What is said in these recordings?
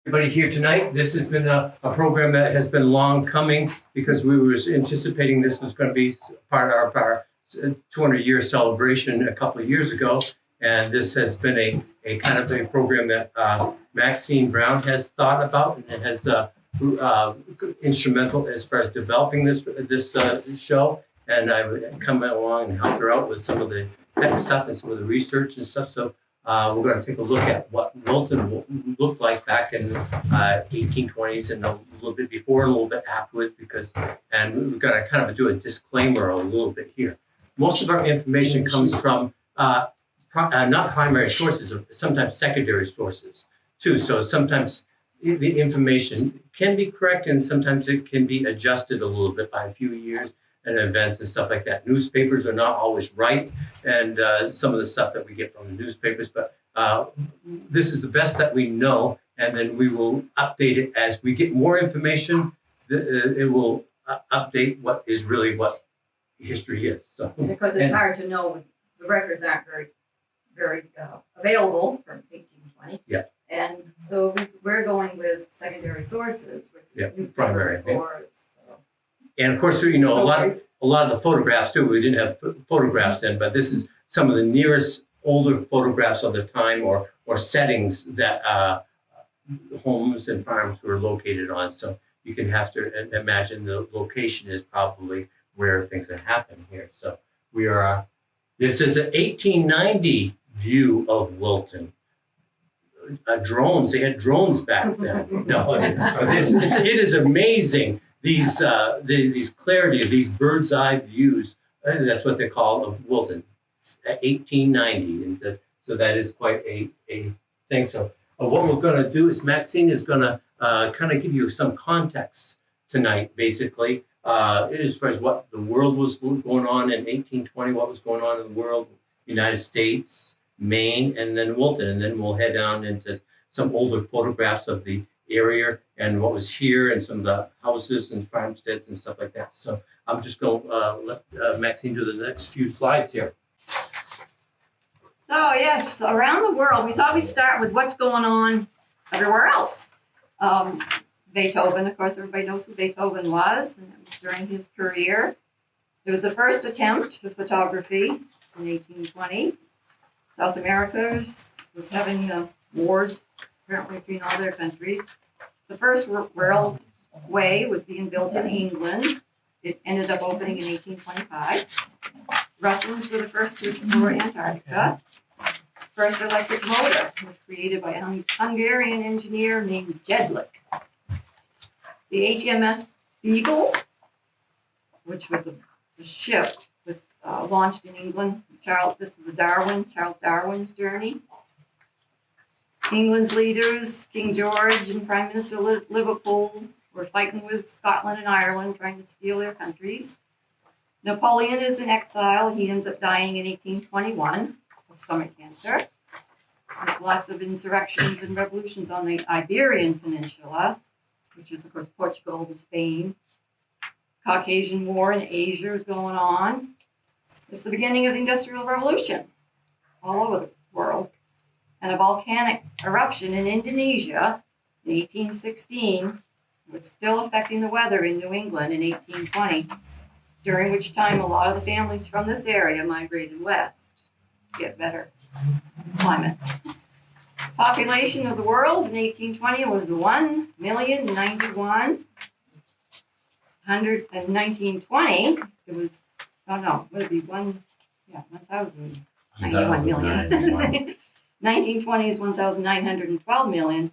Everybody here tonight. This has been a program that has been long coming because we were anticipating this was going to be part of our 200-year celebration a couple of years ago. And this has been a kind of a program that Maxine Brown has thought about and has instrumental as far as developing this show. And I would come along and help her out with some of the tech stuff and some of the research and stuff. So we're going to take a look at what Wilton looked like back in 1820s and a little bit before and a little bit afterwards, and we're going to kind of do a disclaimer a little bit here. Most of our information comes from not primary sources, sometimes secondary sources too. So sometimes the information can be correct and sometimes it can be adjusted a little bit by a few years and events and stuff like that. Newspapers are not always right, and some of the stuff that we get from the newspapers, but this is the best that we know, and then we will update it as we get more information. It will update what is really what history is. So because it's hard to know, the records aren't very available from 1820. Yeah. And so we're going with secondary sources, with newspaper primary reports. And of course, you know, a lot of the photographs too. We didn't have photographs then, but this is some of the nearest older photographs of the time or settings that homes and farms were located on. So you can have to imagine the location is probably where things have happened here. So we are. This is an 1890 view of Wilton. Drones. They had drones back then. No, it is amazing. These clarity of these bird's eye views, that's what they call of Wilton, 1890. And so that is quite a thing. So what we're going to do is Maxine is going to kind of give you some context tonight, basically, as far as what the world was going on in 1820, what was going on in the world, United States, Maine, and then Wilton. And then we'll head down into some older photographs of the area and what was here and some of the houses and farmsteads and stuff like that. So I'm just going to let Maxine do the next few slides here. Oh yes, around the world, we thought we'd start with what's going on everywhere else. Beethoven, of course, everybody knows who Beethoven was, and it was during his career. It was the first attempt of photography in 1820. South America was having wars apparently between all their countries. The first railway was being built in England. It ended up opening in 1825. Russians were the first to explore Antarctica. First electric motor was created by a Hungarian engineer named Jedlik. The HMS Beagle, which was a ship, was launched in England. This is Charles Darwin's journey. England's leaders, King George and Prime Minister Liverpool, were fighting with Scotland and Ireland, trying to steal their countries. Napoleon is in exile. He ends up dying in 1821 of stomach cancer. There's lots of insurrections and revolutions on the Iberian Peninsula, which is, of course, Portugal and Spain. Caucasian War in Asia is going on. It's the beginning of the Industrial Revolution all over the world. And a volcanic eruption in Indonesia in 1816 was still affecting the weather in New England in 1820, during which time a lot of the families from this area migrated west to get better climate. Population of the world in 1820 was 1,091,100. In 1920, it was, would it be 1,091 million. 1920 is 1,912 million,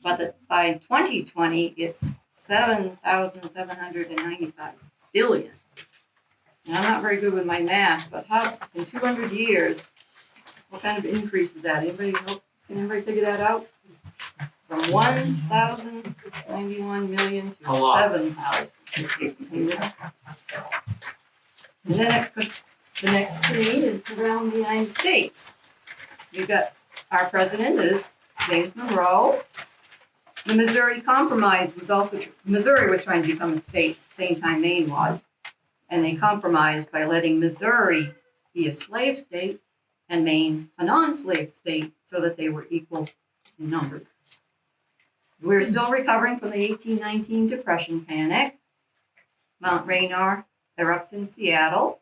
but by 2020, it's 7,795 billion. And I'm not very good with my math, but how in 200 years, what kind of increase is that? Can anybody figure that out? From 1,091 million to 7,000. And then the next screen is around the United States. We've got our president is James Monroe. The Missouri Compromise was Missouri was trying to become a state at the same time Maine was. And they compromised by letting Missouri be a slave state and Maine a non-slave state so that they were equal in numbers. We were still recovering from the 1819 Depression panic. Mount Rainier erupts in Seattle.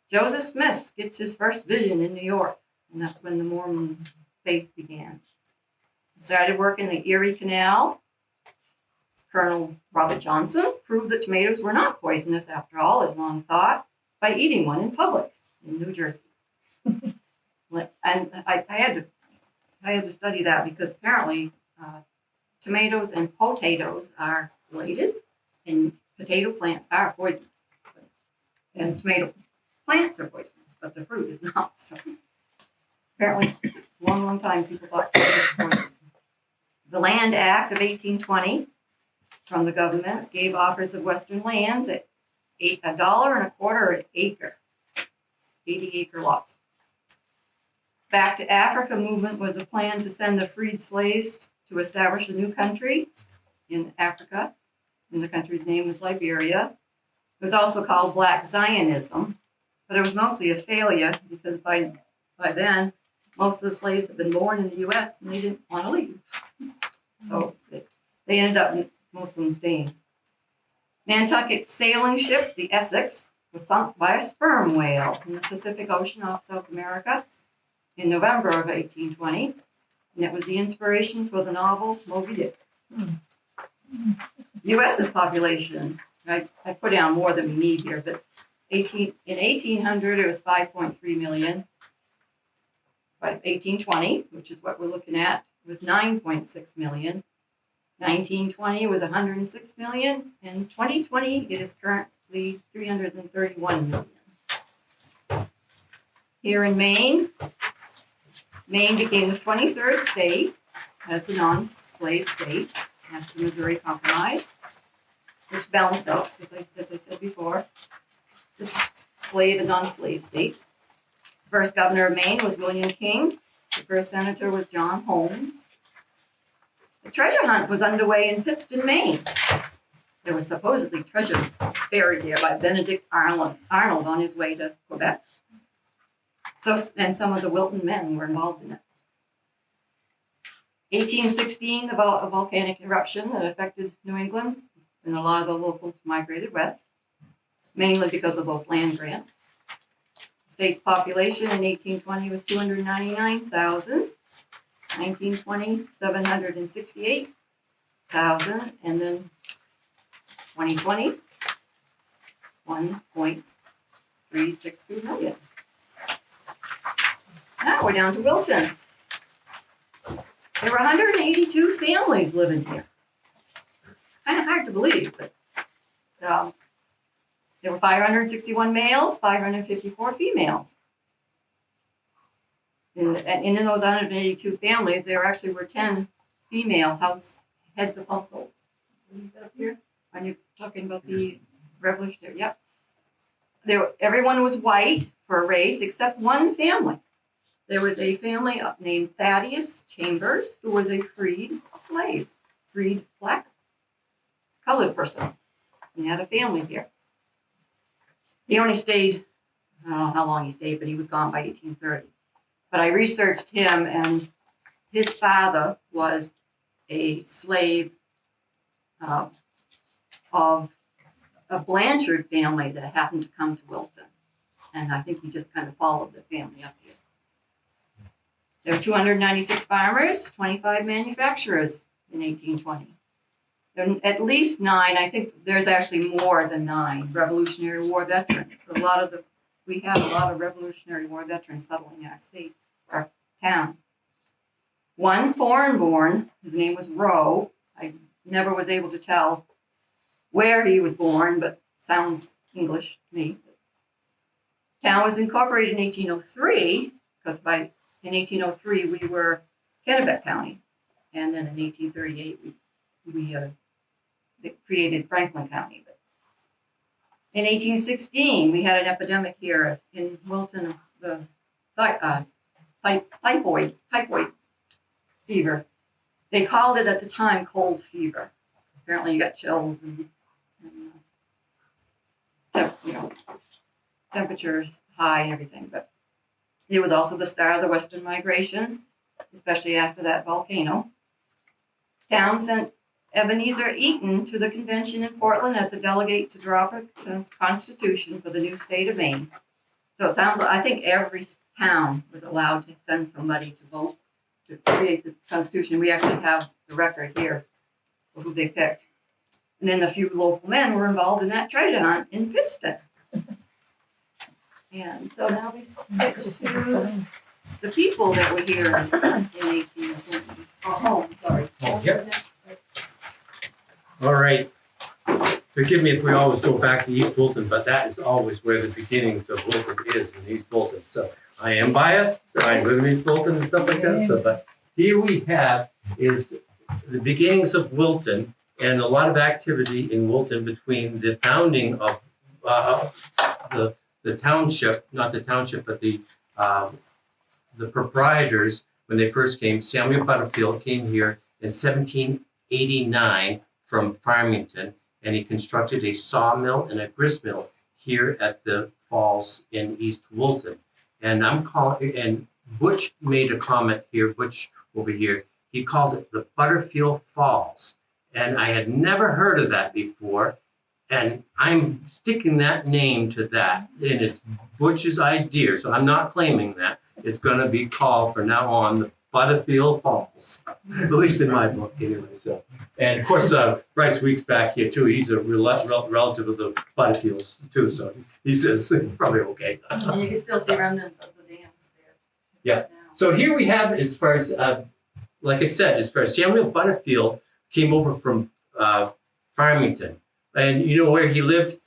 Joseph Smith gets his first vision in New York, and that's when the Mormons' faith began. He started working the Erie Canal. Colonel Robert Johnson proved that tomatoes were not poisonous after all, as long thought, by eating one in public in New Jersey. And I had to study that because apparently tomatoes and potatoes are related, and potato plants are poisonous. And tomato plants are poisonous, but the fruit is not. So apparently, a long, long time people thought tomatoes were poisonous. The Land Act of 1820 from the government gave offers of Western lands at $1.25 an acre, 80-acre lots. Back to Africa movement was a plan to send the freed slaves to establish a new country in Africa, and the country's name was Liberia. It was also called Black Zionism, but it was mostly a failure because by then, most of the slaves had been born in the U.S. and they didn't want to leave. So they ended up, most of them staying. Nantucket sailing ship, the Essex, was sunk by a sperm whale in the Pacific Ocean off South America in November of 1820, and it was the inspiration for the novel Moby Dick. U.S.'s population, I put down more than we need here, but in 1800 it was 5.3 million. By 1820, which is what we're looking at, was 9.6 million. 1920 was 106 million, and 2020 it is currently 331 million. Here in Maine, Maine became the 23rd state as a non-slave state after the Missouri Compromise, which balanced out, as I said before, the slave and non-slave states. The first governor of Maine was William King. The first senator was John Holmes. The treasure hunt was underway in Pittston, Maine. There was supposedly treasure buried here by Benedict Arnold on his way to Quebec. And some of the Wilton men were involved in it. 1816, a volcanic eruption that affected New England, and a lot of the locals migrated west, mainly because of those land grants. The state's population in 1820 was 299,000. 1920, 768,000, and then 2020, 1.362 million. Now we're down to Wilton. There were 182 families living here. Kind of hard to believe, but there were 561 males, 554 females. And in those 182 families, there actually were 10 female heads of households. Up here, are you talking about the revolutionary? Yep. Everyone was white for a race except one family. There was a family named Thaddeus Chambers, who was a freed slave, freed black colored person. He had a family here. He only stayed, I don't know how long he stayed, but he was gone by 1830. But I researched him, and his father was a slave of a Blanchard family that happened to come to Wilton. And I think he just kind of followed the family up here. There were 296 farmers, 25 manufacturers in 1820. There were at least 9, I think there's actually more than 9 Revolutionary War veterans. So we have a lot of Revolutionary War veterans settling in our state, our town. One foreign-born, his name was Rowe. I never was able to tell where he was born, but sounds English to me. Town was incorporated in 1803, because in 1803 we were Kennebec County, and then in 1838 we created Franklin County. But in 1816 we had an epidemic here in Wilton, the typhoid fever. They called it at the time cold fever. Apparently you got chills and temperatures high and everything. But it was also the start of the Western migration, especially after that volcano. Town sent Ebenezer Eaton to the convention in Portland as a delegate to draw up a constitution for the new state of Maine. So it sounds like, I think every town was allowed to send somebody to vote to create the constitution. We actually have the record here of who they picked. And then a few local men were involved in that treasure hunt in Pittston. And so now we switch to the people that were here in 1820. Oh, home, sorry. Oh, yep. All right. Forgive me if we always go back to East Wilton, but that is always where the beginnings of Wilton is, in East Wilton. So I am biased. I live in East Wilton and stuff like that. So, but here we have is the beginnings of Wilton and a lot of activity in Wilton between the founding of the township, not the township, but the proprietors when they first came. Samuel Butterfield came here in 1789 from Farmington, and he constructed a sawmill and a grist mill here at the falls in East Wilton. And and Butch made a comment here, Butch over here, he called it the Butterfield Falls. And I had never heard of that before. And I'm sticking that name to that. And it's Butch's idea. So I'm not claiming that. It's going to be called from now on the Butterfield Falls, at least in my book anyway. So, and of course, Bryce Weeks back here too. He's a relative of the Butterfields too. So he says probably okay. And you can still see remnants of the dams there. Yeah. Now. So here we have, as far as, like I said, as far as Samuel Butterfield came over from Farmington. And you know where he lived?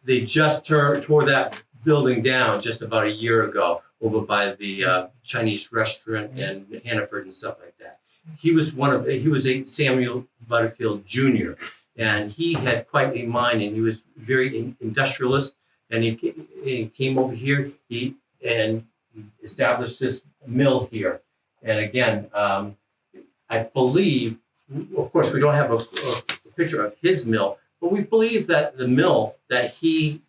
They just tore that building down just about a year ago over by the Chinese restaurant in Hannaford and stuff like that. He was a Samuel Butterfield Jr. And he had quite a mind, and he was very industrialist. And he came over here, and established this mill here. And again, I believe, of course, we don't have a picture of his mill, but we believe that the mill that he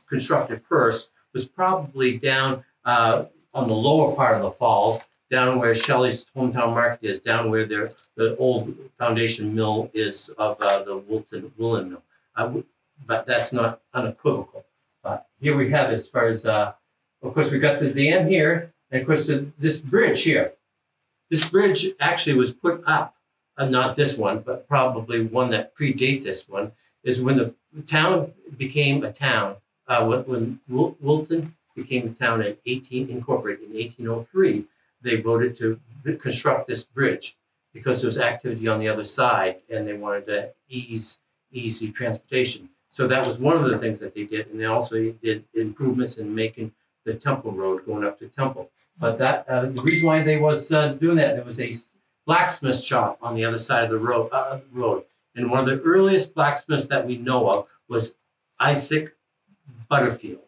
constructed first was probably down on the lower part of the falls, down where Shelley's Hometown Market is, down where the old foundation mill is of the Wilton Woolen Mill. But that's not unequivocal. But here we have, as far as, of course, we got the dam here, and of course, this bridge here. This bridge actually was put up, not this one, but probably one that predates this one, is when the town became a town, when Wilton became a town incorporated in 1803, they voted to construct this bridge because there was activity on the other side and they wanted to ease the transportation. So that was one of the things that they did. And they also did improvements in making the Temple Road going up to Temple. But that the reason why they was doing that, there was a blacksmith shop on the other side of the road. And one of the earliest blacksmiths that we know of was Isaac Butterfield.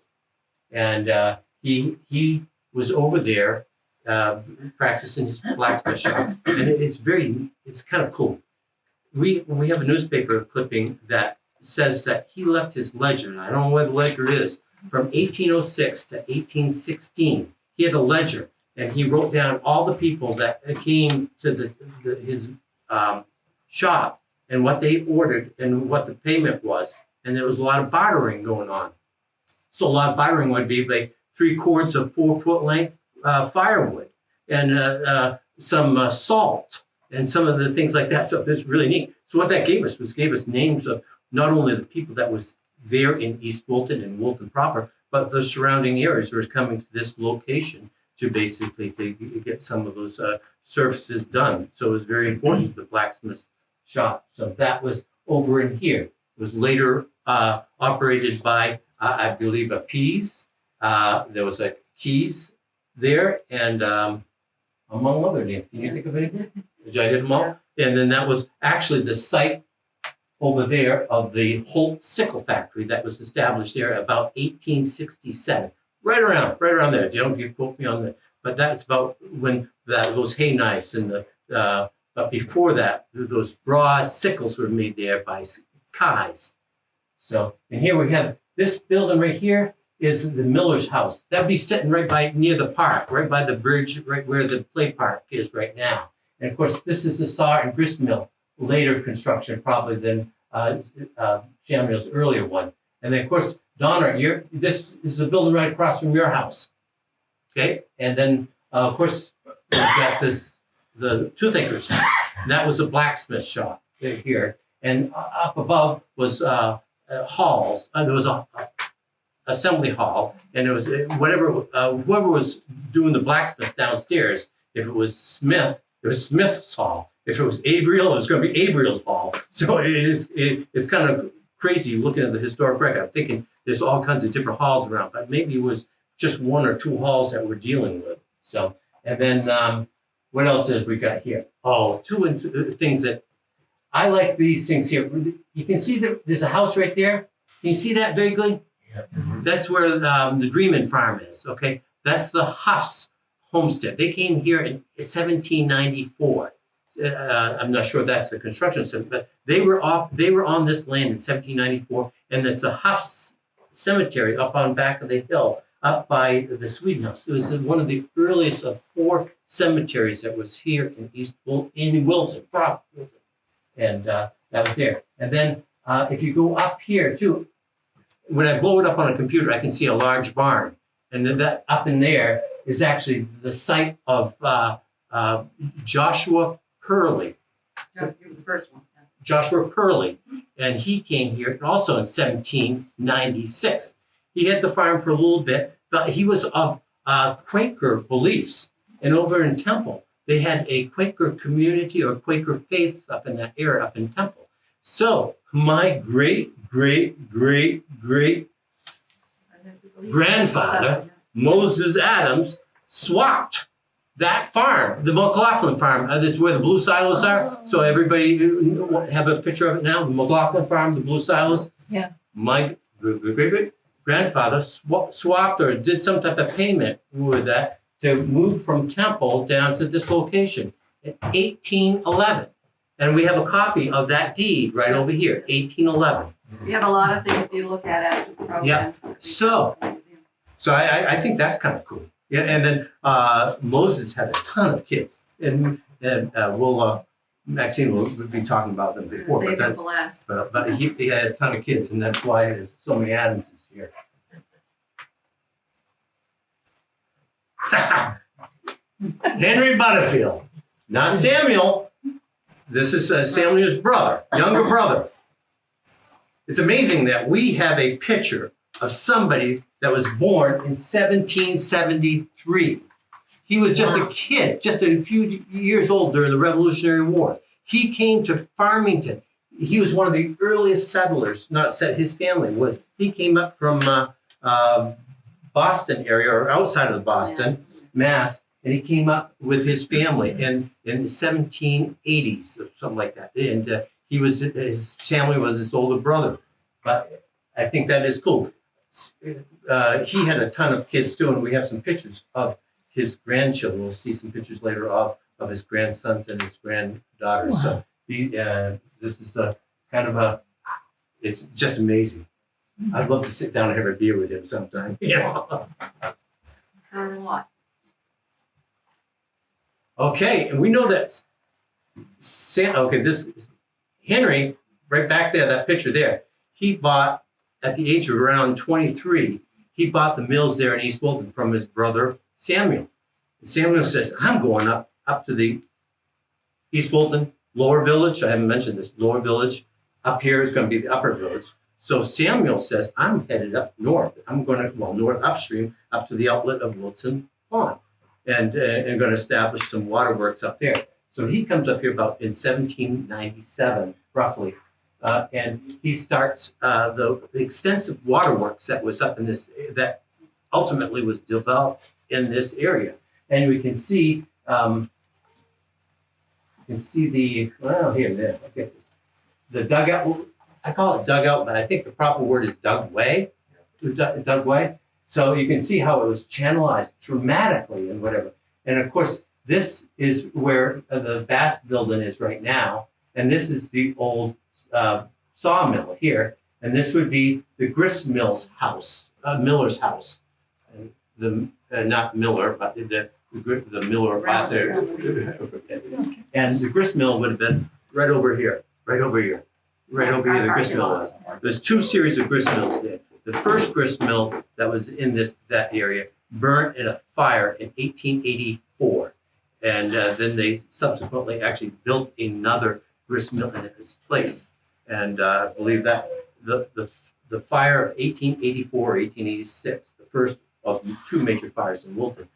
And he was over there practicing his blacksmith shop. And it's kind of cool. We have a newspaper clipping that says that he left his ledger, and I don't know where the ledger is, from 1806 to 1816. He had a ledger, and he wrote down all the people that came to his shop and what they ordered and what the payment was. And there was a lot of bartering going on. So a lot of bartering would be like 3 cords of 4-foot length firewood and some salt and some of the things like that. So that's really neat. So what that gave us names of not only the people that was there in East Wilton and Wilton proper, but the surrounding areas who were coming to this location to basically get some of those services done. So it was very important, the blacksmith shop. So that was over in here. It was later operated by, I believe, a Pease. There was a Keys there, and among other names. Can you think of anything? Did I hit them all? Yeah. And then that was actually the site over there of the Holt Sickle Factory that was established there about 1867. Right around there. You quote me on that. But that's about when those hay knives and but before that, those broad sickles were made there by Kais. So, and here we have this building right here is the Miller's house. That'd be sitting right near the park, right by the bridge, right where the play park is right now. And of course, this is the saw and grist mill later construction probably than Samuel's earlier one. And then, of course, Donna, this is a building right across from your house. Okay, and then, of course, we've got the Toothaker's house. And that was a blacksmith shop here. And up above was halls. There was a assembly hall, and it was whoever was doing the blacksmith downstairs. If it was Smith, it was Smith's hall. If it was Avriel, it was going to be Avriel's hall. So it's kind of crazy looking at the historic record. I'm thinking there's all kinds of different halls around, but maybe it was just one or two halls that we're dealing with. So, and then what else have we got here? Oh, two things that I like these things here. You can see that there's a house right there. Can you see that vaguely? Yeah. That's where the Dreamin Farm is. Okay, that's the Huffs homestead. They came here in 1794. I'm not sure if that's the construction center, but they were on this land in 1794, and it's a Huffs cemetery up on back of the hill, up by the Sweden House. It was one of the earliest of 4 cemeteries that was here in Wilton, and that was there. And then if you go up here too, when I blow it up on a computer, I can see a large barn, and then that up in there is actually the site of Joshua Purley. It was the first one. Yeah. Joshua Purley, and he came here also in 1796. He had the farm for a little bit, but he was of Quaker beliefs. And over in Temple, they had a Quaker community or Quaker faith up in that area, up in Temple. So my great grandfather, Moses Adams, swapped that farm, the McLaughlin farm. This is where the blue silos are. So everybody have a picture of it now. The McLaughlin farm, the blue silos. Yeah. My great grandfather swapped or did some type of payment with that to move from Temple down to this location in 1811. And we have a copy of that deed right over here, 1811. We have a lot of things for you to look at after the program. Yeah. So I think that's kind of cool. Yeah, and then Moses had a ton of kids, and Maxine will be talking about them before. Save it for last. But he had a ton of kids, and that's why there's so many Adamses here. Henry Butterfield, not Samuel. This is Samuel's brother, younger brother. It's amazing that we have a picture of somebody that was born in 1773. He was just a kid, just a few years old during the Revolutionary War. He came to Farmington. He was one of the earliest settlers, his family was. He came up from Boston area or outside of Boston, Mass, and he came up with his family in the 1780s, or something like that. And his family was his older brother. But I think that is cool. He had a ton of kids too, and we have some pictures of his grandchildren. We'll see some pictures later of his grandsons and his granddaughters. Wow. So this is it's just amazing. I'd love to sit down and have a beer with him sometime. Heard a lot. Okay, and we know that Henry, right back there, that picture there, he bought, at the age of around 23, he bought the mills there in East Wilton from his brother, Samuel. And Samuel says, I'm going up to the East Wilton lower village. I haven't mentioned this, lower village. Up here is going to be the upper village. So Samuel says, I'm headed up north. I'm going to, north upstream, up to the outlet of Wilson Pond. And going to establish some waterworks up there. So he comes up here about in 1797, roughly. And he starts the extensive waterworks that was up in this, that ultimately was developed in this area. And we can see, the dugout. I call it dugout, but I think the proper word is dugway. Dugway. So you can see how it was channelized dramatically and whatever. And of course, this is where the Bass building is right now. And this is the old sawmill here, and this would be the gristmill's house, Miller's house, and not Miller, but the miller out there. And the grist mill would have been right over here, the grist mill was. There's two series of grist mills there. The first grist mill that was in that area burnt in a fire in 1884. And then they subsequently actually built another grist mill in its place. And I believe that the fire of 1884, 1886, the first of two major fires in Wilton,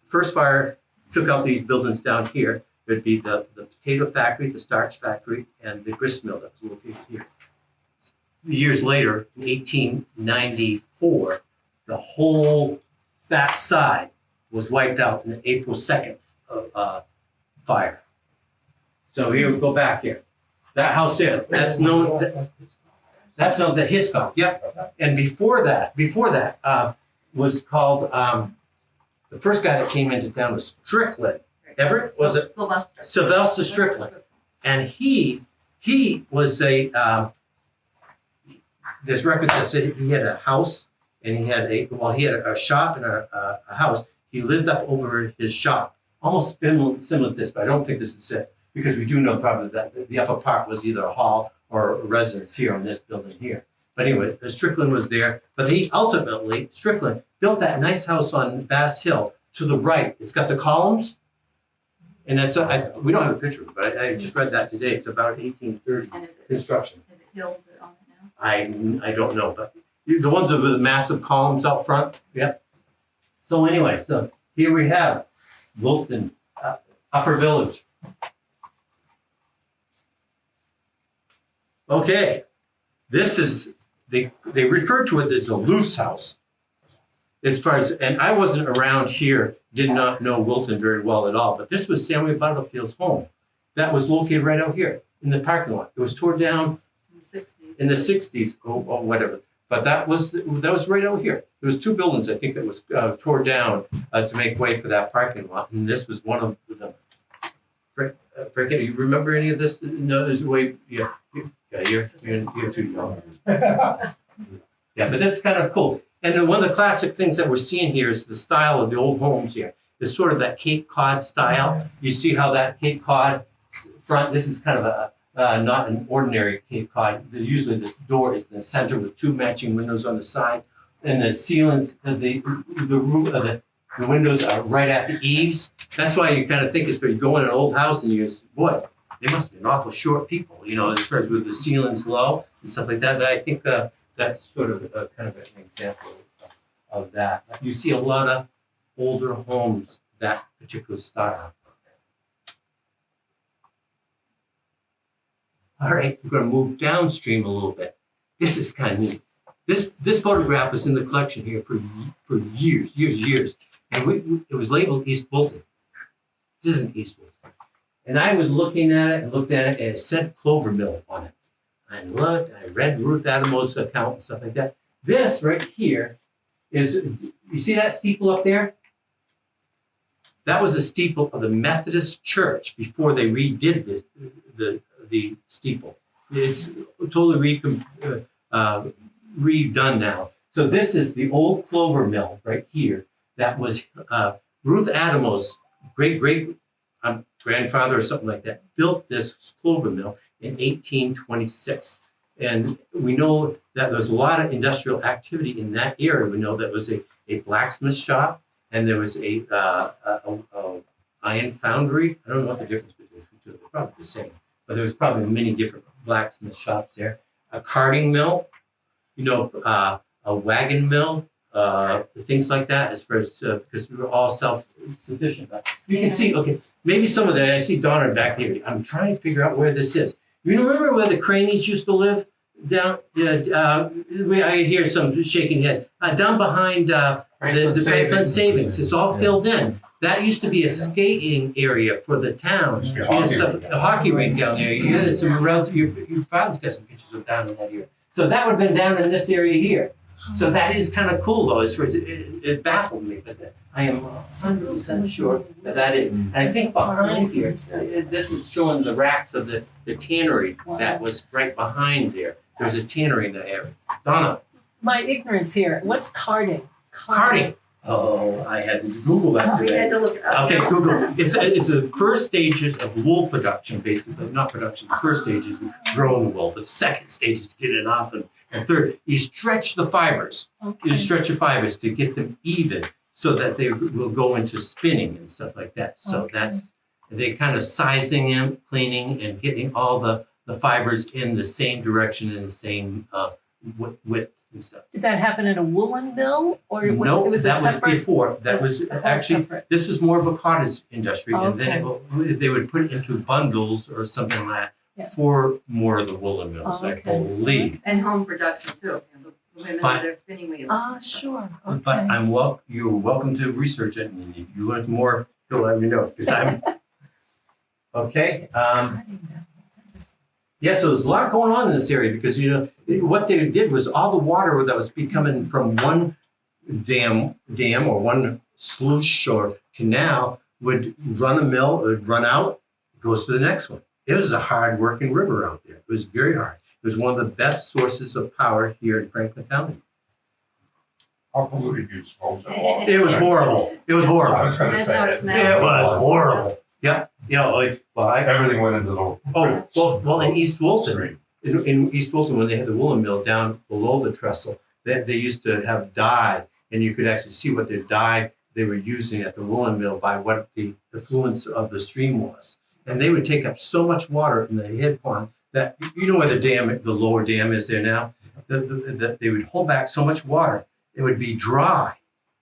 first fire took out these buildings down here. There'd be the potato factory, the starch factory, and the grist mill that was located here. Years later, in 1894, the whole that side was wiped out in the April 2nd fire. So here we go back here. That house there, that's known the Hiscock. Yep. And before that was called the first guy that came into town was Strickland. Everett was it? Sylvester Strickland, and he was a. There's records that said he had a house and he had a shop and a house. He lived up over his shop, almost similar to this, but I don't think this is it because we do know probably that the upper part was either a hall or a residence here in this building here. But anyway, Strickland was there, but Strickland built that nice house on Bass Hill to the right. It's got the columns. And that's we don't have a picture of it, but I just read that today. It's about 1830 construction. Is it hills that on it now? I don't know, but the ones with the massive columns out front. Yep. So anyway, so here we have Wilton Upper Village. Okay, this is they refer to it as a loose house. As far as, and I wasn't around here, did not know Wilton very well at all, but this was Samuel Butterfield's home. That was located right out here in the parking lot. It was torn down in the 60s or whatever, but that was right out here. There was two buildings, I think, that was torn down to make way for that parking lot, and this was one of them. Frank, you remember any of this? No, there's a way, you're too young. Yeah, but this is kind of cool. And then one of the classic things that we're seeing here is the style of the old homes here. It's sort of that Cape Cod style. You see how that Cape Cod front, this is kind of not an ordinary Cape Cod. Usually this door is in the center with two matching windows on the side. And the ceilings, the roof of the windows are right at the eaves. That's why you kind of think if you go in an old house and you're, boy, they must have been awful short people, as far as with the ceilings low and stuff like that. I think that's sort of kind of an example of that. You see a lot of older homes, that particular style. All right, we're going to move downstream a little bit. This is kind of neat. This photograph was in the collection here for years. And it was labeled East Wilton. This isn't East Wilton. And I was looking at it, and it said Clover Mill on it. I looked, I read Ruth Adamo's account and stuff like that. This right here is, you see that steeple up there? That was a steeple of the Methodist Church before they redid this, the steeple. It's totally redone now. So this is the old Clover Mill right here. That was Ruth Adamo's great grandfather or something like that built this Clover Mill in 1826. And we know that there's a lot of industrial activity in that area. We know that was a blacksmith shop, and there was a iron foundry. I don't know what the difference between the two. They're probably the same, but there was probably many different blacksmith shops there. A carding mill, a wagon mill, things like that, as far as because we were all self-sufficient. You can see, okay, maybe some of that. I see Donna back here. I'm trying to figure out where this is. You remember where the Cranies used to live? Down, I hear some shaking heads. Down behind the Franklin Savings. It's all filled in. That used to be a skating area for the town. A hockey rink down there. There's some around. Your father's got some pictures of down in that area. So that would have been down in this area here. So that is kind of cool, though. As far as it baffled me, but I am 100% sure that is. And I think behind here, this is showing the racks of the tannery that was right behind there. There's a tannery in that area. Donna. My ignorance here. What's carding? Carding. Oh, I had to Google that We today. had to look it up. Okay, Google. It's the first stages of wool production, basically. Not production. The first stage is growing the wool. The second stage is to get it off. And third, you stretch the fibers. You stretch the fibers to get them even so that they will go into spinning and stuff like that. So that's, they kind of sizing them, cleaning, and getting all the fibers in the same direction and the same width and stuff. Did that happen in a woolen mill, or No, it was that a was separate? before. That was actually, separate. this was more of a cottage industry, and then they would put it into bundles or something like that for more of the woolen mills, I believe. And home production too. The women with their spinning wheels. Sure. But you're welcome to research it, and if you learn more, you'll let me know, because I'm, okay. Yeah, so there's a lot going on in this area because, what they did was all the water that was coming from one dam or one sluice or canal would run a mill, would run out, goes to the next one. It was a hard-working river out there. It was very hard. It was one of the best sources of power here in Franklin County. How polluted do you suppose it was? It was horrible. It was I horrible. was going to say That's it. not smell. It was horrible. Yeah, Everything went into the. well, in East Wilton, in East Wilton, when they had the woolen mill down below the trestle, they used to have dye, and you could actually see what their dye they were using at the woolen mill by what the affluence of the stream was. And they would take up so much water in the head pond that, where the lower dam is there now, they would hold back so much water, it would be dry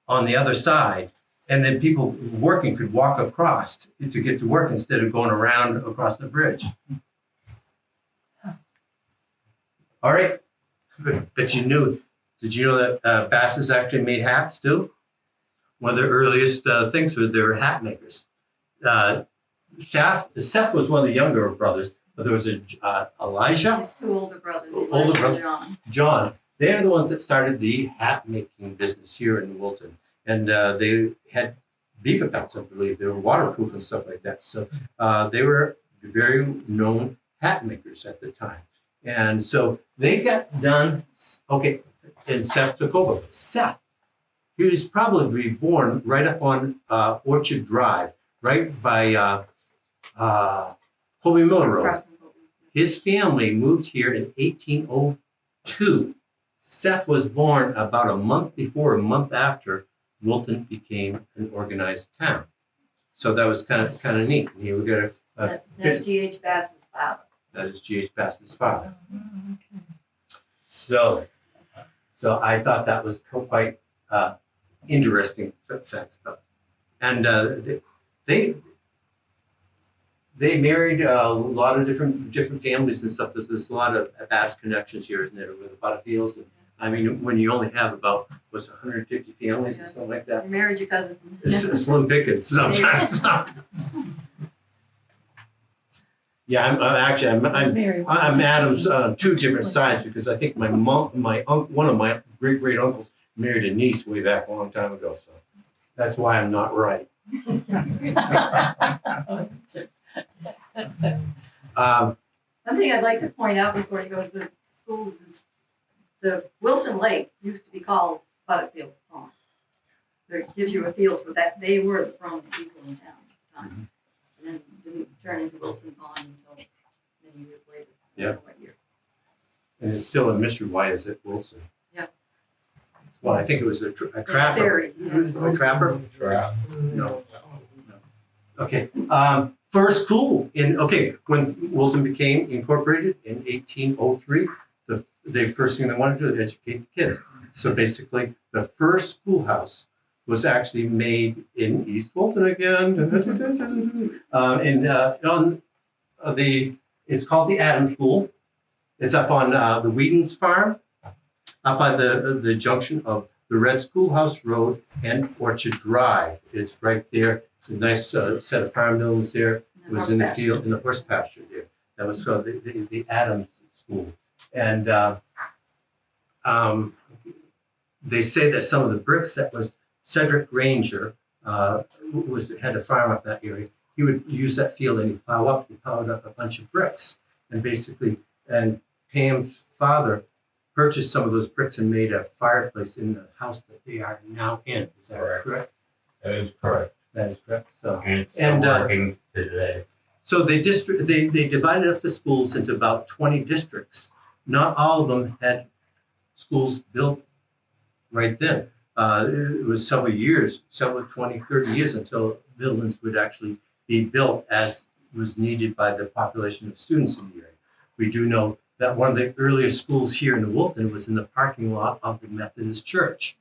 on the other side. And then people working could walk across to get to work instead of going around across the bridge. All right. But did you know that Basses actually made hats too? One of the earliest things was they were hat makers. Seth was one of the younger brothers, but there was Elijah. His two older brothers, Older Elijah brother. and John. John. They're the ones that started the hat making business here in Wilton. And they had beaver pelts, I believe. They were waterproof and stuff like that. So they were very known hat makers at the time. And so they got done, and Seth took over. Seth, he was probably born right up on Orchard Drive, right by Colby Miller Road. Across the road. His family moved here in 1802. Seth was born about a month after Wilton became an organized town. So that was kind of neat. And here we got That's G.H. Bass's father. that is G.H. Bass's father. So I thought that was quite interesting facts. And they married a lot of different families and stuff. There's a lot of Bass connections here, isn't there, with the Butterfields? And I mean, when you only have about 150 families or something like that, You married your cousin. it's slim pickings sometimes. Yeah, I'm Adam's two different sides because I think my mom, one of my great uncles married a niece way back a long time ago. So that's why I'm not right. One thing I'd like to point out before you go to the schools is the Wilson Lake used to be called Butterfield Pond. That gives you a feel for that. They were the prominent people in town at the time. And then didn't turn into Wilson Pond until many years later. I don't know what year. And it's still a mystery. Why is it Wilson? Yeah. Well, I think it was a trapper. Theory, A trapper? No. Okay. First school when Wilton became incorporated in 1803, the first thing they wanted to do is educate the kids. So basically, the first schoolhouse was actually made in East Wilton again. It's called the Adams School. It's up on the Whedon's farm, up by the junction of the Red Schoolhouse Road and Orchard Drive. It's right there. It's a nice set of farm buildings there. It was in the field, in the horse pasture there. That was the Adams School. And they say that some of the bricks that was Cedric Ranger had a farm up that area. He would use that field and he plowed up a bunch of bricks. And basically, and Pam's father purchased some of those bricks and made a fireplace in the house that they are now in. Is that correct? That is correct. That is correct. So, And it's And, still working today. so they divided up the schools into about 20 districts. Not all of them had schools built right then. It was several years, 20, 30 years until buildings would actually be built as was needed by the population of students in the area. We do know that one of the earliest schools here in Wilton was in the parking lot of the Methodist Church.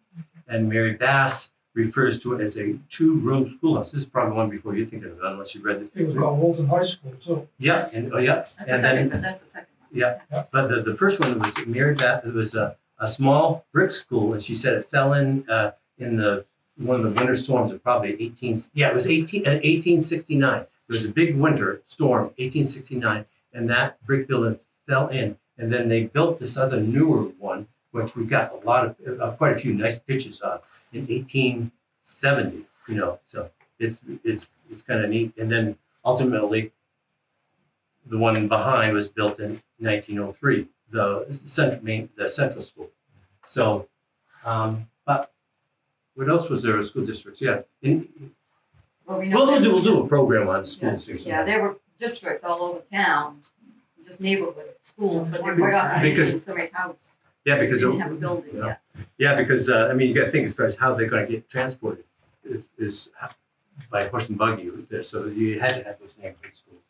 And Mary Bass refers to it as a 2-room schoolhouse. This is probably one before you think of it, unless you read it. It was called Wilton High School too. Yeah, and That's the and second, then but that's the second one. yeah, but the first one was Mary Bass. It was a small brick school, and she said it fell in the one of the winter storms of probably 1869. It was a big winter storm, 1869, and that brick building fell in. And then they built this other newer one, which we got a lot of quite a few nice pictures of in 1870. You know, so it's kind of neat. And then ultimately, the one behind was built in 1903, the central school. So, but what else was there? School districts, yeah. Well, we know We'll do a program on yeah, schools. yeah, there were districts all over town, just neighborhood schools, but they were not Because- in somebody's house. Yeah, They because didn't have a building yeah. yet. Yeah, because I mean, you got to think as far as how they're going to get transported is by horse and buggy. So you had to have those neighborhood schools.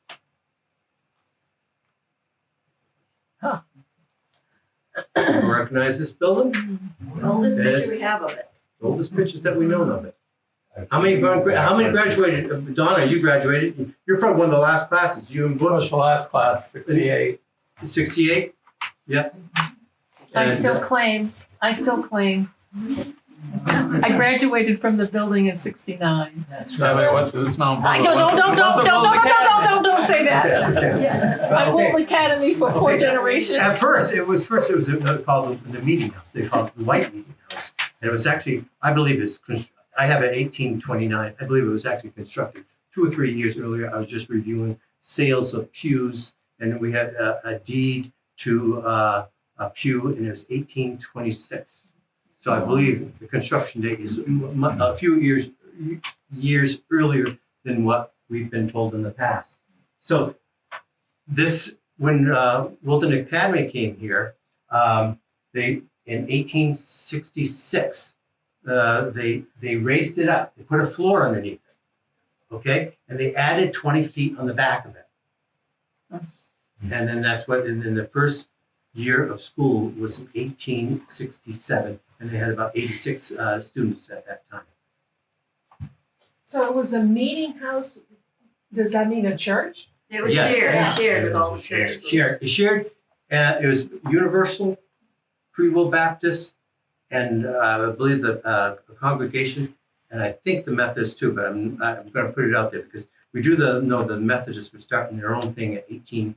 You recognize this building? The oldest Yes. picture we have of it. The oldest pictures that we know of it. How many graduated? Donna, you graduated. You're probably one of the last classes. You and It was Butch, the last class, 68. 68. Yeah. I And, still claim. I graduated from the building in '69. No, wait, what, this Mount I don't don't say that. Yeah. I'm Okay. Wilton Academy for 4 generations. At first, it was called the meeting house. They called it the White Meeting House, and it was actually, I believe, I have an 1829. I believe it was actually constructed 2 or 3 years earlier. I was just reviewing sales of pews, and we had a deed to a pew, and it was 1826. So I believe the construction date is a few years earlier than what we've been told in the past. So this, when Wilton Academy came here, they in 1866 they raised it up. They put a floor underneath it, okay, and they added 20 feet on the back of it, and then that's what. And then the first year of school was in 1867, and they had about 86 students at that time. So it was a meeting house. Does that mean a church? They were Yes. shared with all the church schools. Shared. It was Universal, Free Will Baptist, and I believe the congregation, and I think the Methodists too. But I'm going to put it out there because we do know the Methodists were starting their own thing at 18.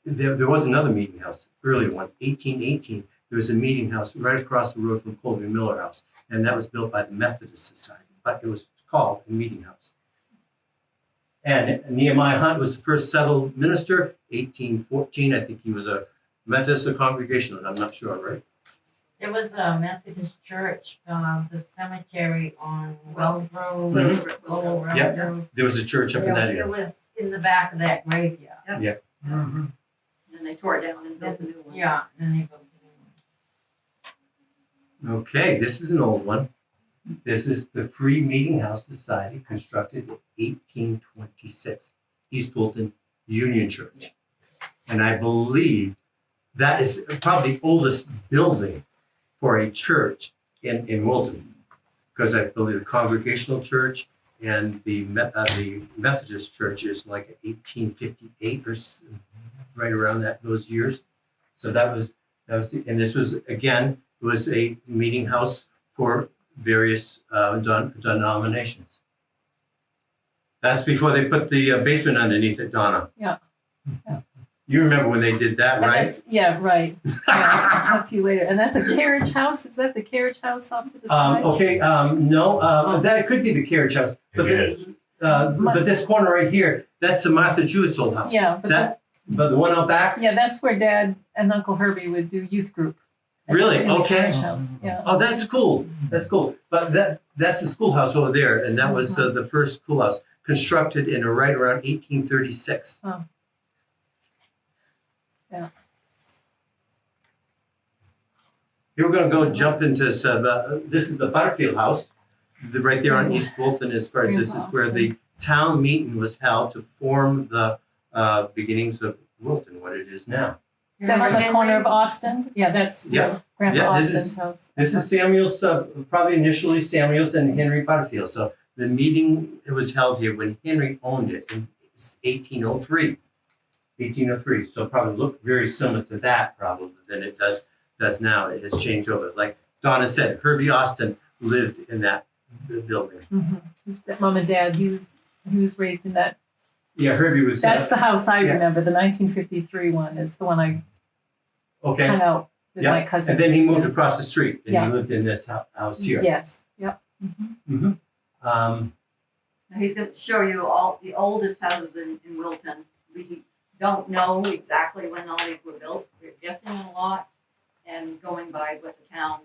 There was another meeting house, earlier one, 1818. There was a meeting house right across the road from Colby Miller House, and that was built by the Methodist Society, but it was called a meeting house. And Nehemiah Hunt was the first settled minister, 1814. I think he was a Methodist or Congregational, I'm not sure, right? There was a Methodist church, the cemetery on Wells Road, Mhm. Lowell Road. Yeah. There was a church up in that It area. was in the back of that graveyard. Mhm. And they tore it down and built a new one. Yeah, then they built a new one. Okay, this is an old one. This is the Free Meeting House Society, constructed in 1826, East Wilton Union Church. And I believe that is probably the oldest building for a church in Wilton, because I believe the Congregational Church and the Methodist Church is like 1858 or right around those years. So that was and this was again, it was a meeting house for various denominations. That's before they put the basement underneath it, Donna. Yeah. Yeah. You remember when they did that, And right? yeah, right. Yeah, I'll talk to you later. And that's a carriage house. Is that the carriage house off to the side? Okay, no, that could be the carriage house. But It is. but this corner right here, that's the Martha Jewett's old house. Yeah, but But the one out back? Yeah, that's where Dad and Uncle Herbie would do youth group. Really? In the Okay. carriage house, yeah. Oh, that's cool. That's cool. But that's the schoolhouse over there, and that was the first schoolhouse constructed in right around 1836. Oh. Yeah. Here we're going to go jump into some. This is the Butterfield House, right there on East Wilton. As far as this is where the town meeting was held to form the beginnings of Wilton, what it is now. Is that on the Henry? corner of Austin? Yeah, that's Yeah. Grandpa Yeah, this Austin's is- house. This is Samuel's, probably initially Samuel's and Henry Butterfield. So the meeting, it was held here when Henry owned it in 1803. 1803. So probably looked very similar to that probably than it does now. It has changed over. Like Donna said, Herbie Austin lived in that building. Mhm. His Mom and Dad, he was raised in that. Yeah, Herbie was. That's the house I yeah. remember. The 1953 one is the one I Okay. hung out with Yeah. my cousins. And then he moved across the street and Yeah. he lived in this house here. Yes. Yep. Mhm. Mm-hmm. Now he's going to show you all the oldest houses in Wilton. We don't know exactly when all these were built. We're guessing a lot and going by what the town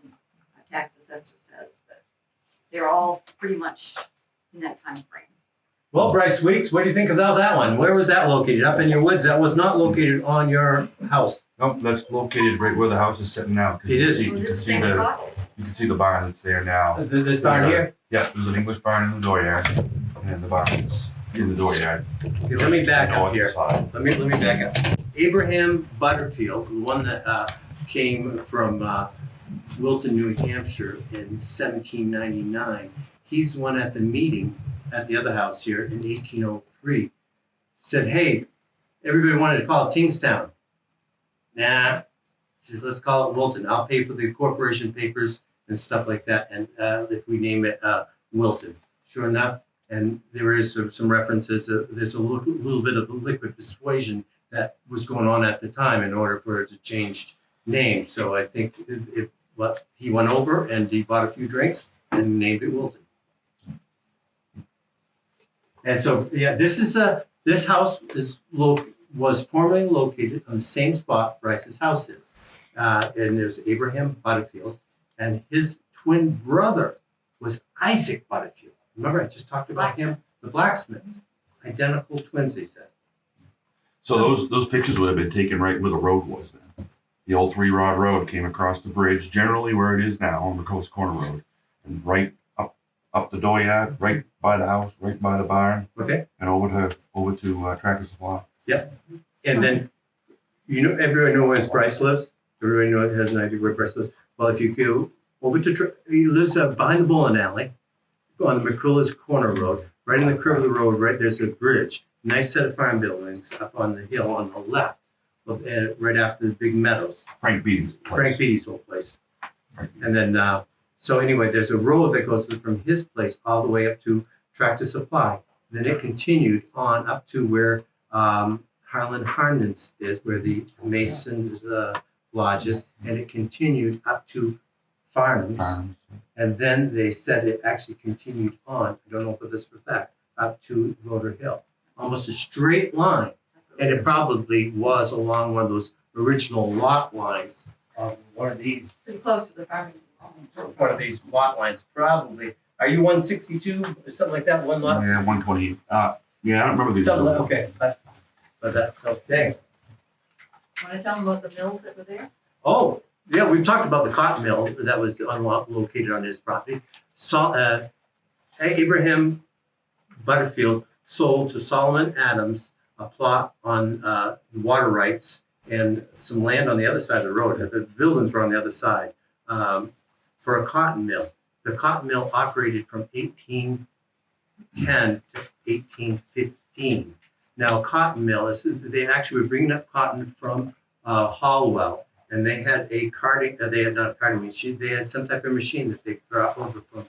tax assessor says, but they're all pretty much in that time frame. Well, Bryce Weeks, what do you think about that one? Where was that located? Up in your woods? That was not located on your house. Nope, that's located right where the house is sitting now. 'Cause It you can is. see- So You this can is see the same the, spot? you can see the barn that's there now. This barn here? Yeah, there's an English barn in the dooryard, and the barn's in the dooryard. Okay, let me back up North here. side. Let me back up. Abraham Butterfield, the one that came from Wilton, New Hampshire in 1799, he's the one at the meeting at the other house here in 1803, said, hey, everybody wanted to call it Kingstown. Nah, he says, let's call it Wilton. I'll pay for the corporation papers and stuff like that, and if we name it Wilton. Sure enough, and there is some references, there's a little bit of liquid persuasion that was going on at the time in order for it to change name. So I think he went over and he bought a few drinks and named it Wilton. And so, yeah, this house was formerly located on the same spot Bryce's house is. And there's Abraham Butterfield, and his twin brother was Isaac Butterfield. Remember, I just talked about him, the blacksmith. Identical twins, they said. So those pictures would have been taken right where the road was then. The old 3-rod road came across the bridge, generally where it is now on the Coast Corner Road, and right up the dooryard, right by the house, right by the barn, Okay. and over to Tractor Supply. And then, everyone knows where Bryce lives. Everyone has an idea where Bryce lives. Well, if you go over to, he lives behind the bowling alley on the McCrillis Corner Road. Right in the curve of the road, right there's a bridge. Nice set of farm buildings up on the hill on the left, right after the big meadows. Frank Beatty's place. Frank Beatty's old place. Frank Beatty. And then, so anyway, there's a road that goes from his place all the way up to Tractor Supply. Then it continued on up to where Harlan Harmon's is, where the Mason's lodge is, and it continued up to Farnham's. Farms. And then they said it actually continued on, I don't know for this for fact, up to Voter Hill. Almost a straight line. And it probably was along one of those original lot lines of one of these. Pretty close to the farming. One of these lot lines, probably. Are you 162 or something like that? One lot? Yeah, 120. Yeah, I don't remember these. Something like, okay, but that's okay. Want to tell them about the mills that were there? Oh, yeah, we've talked about the cotton mill that was located on his property. So, Abraham Butterfield sold to Solomon Adams a plot on the water rights and some land on the other side of the road. The buildings were on the other side for a cotton mill. The cotton mill operated from 1810 to 1815. Now, a cotton mill they actually were bringing up cotton from Hallwell, and they had they had not a carding machine. They had some type of machine that they brought over from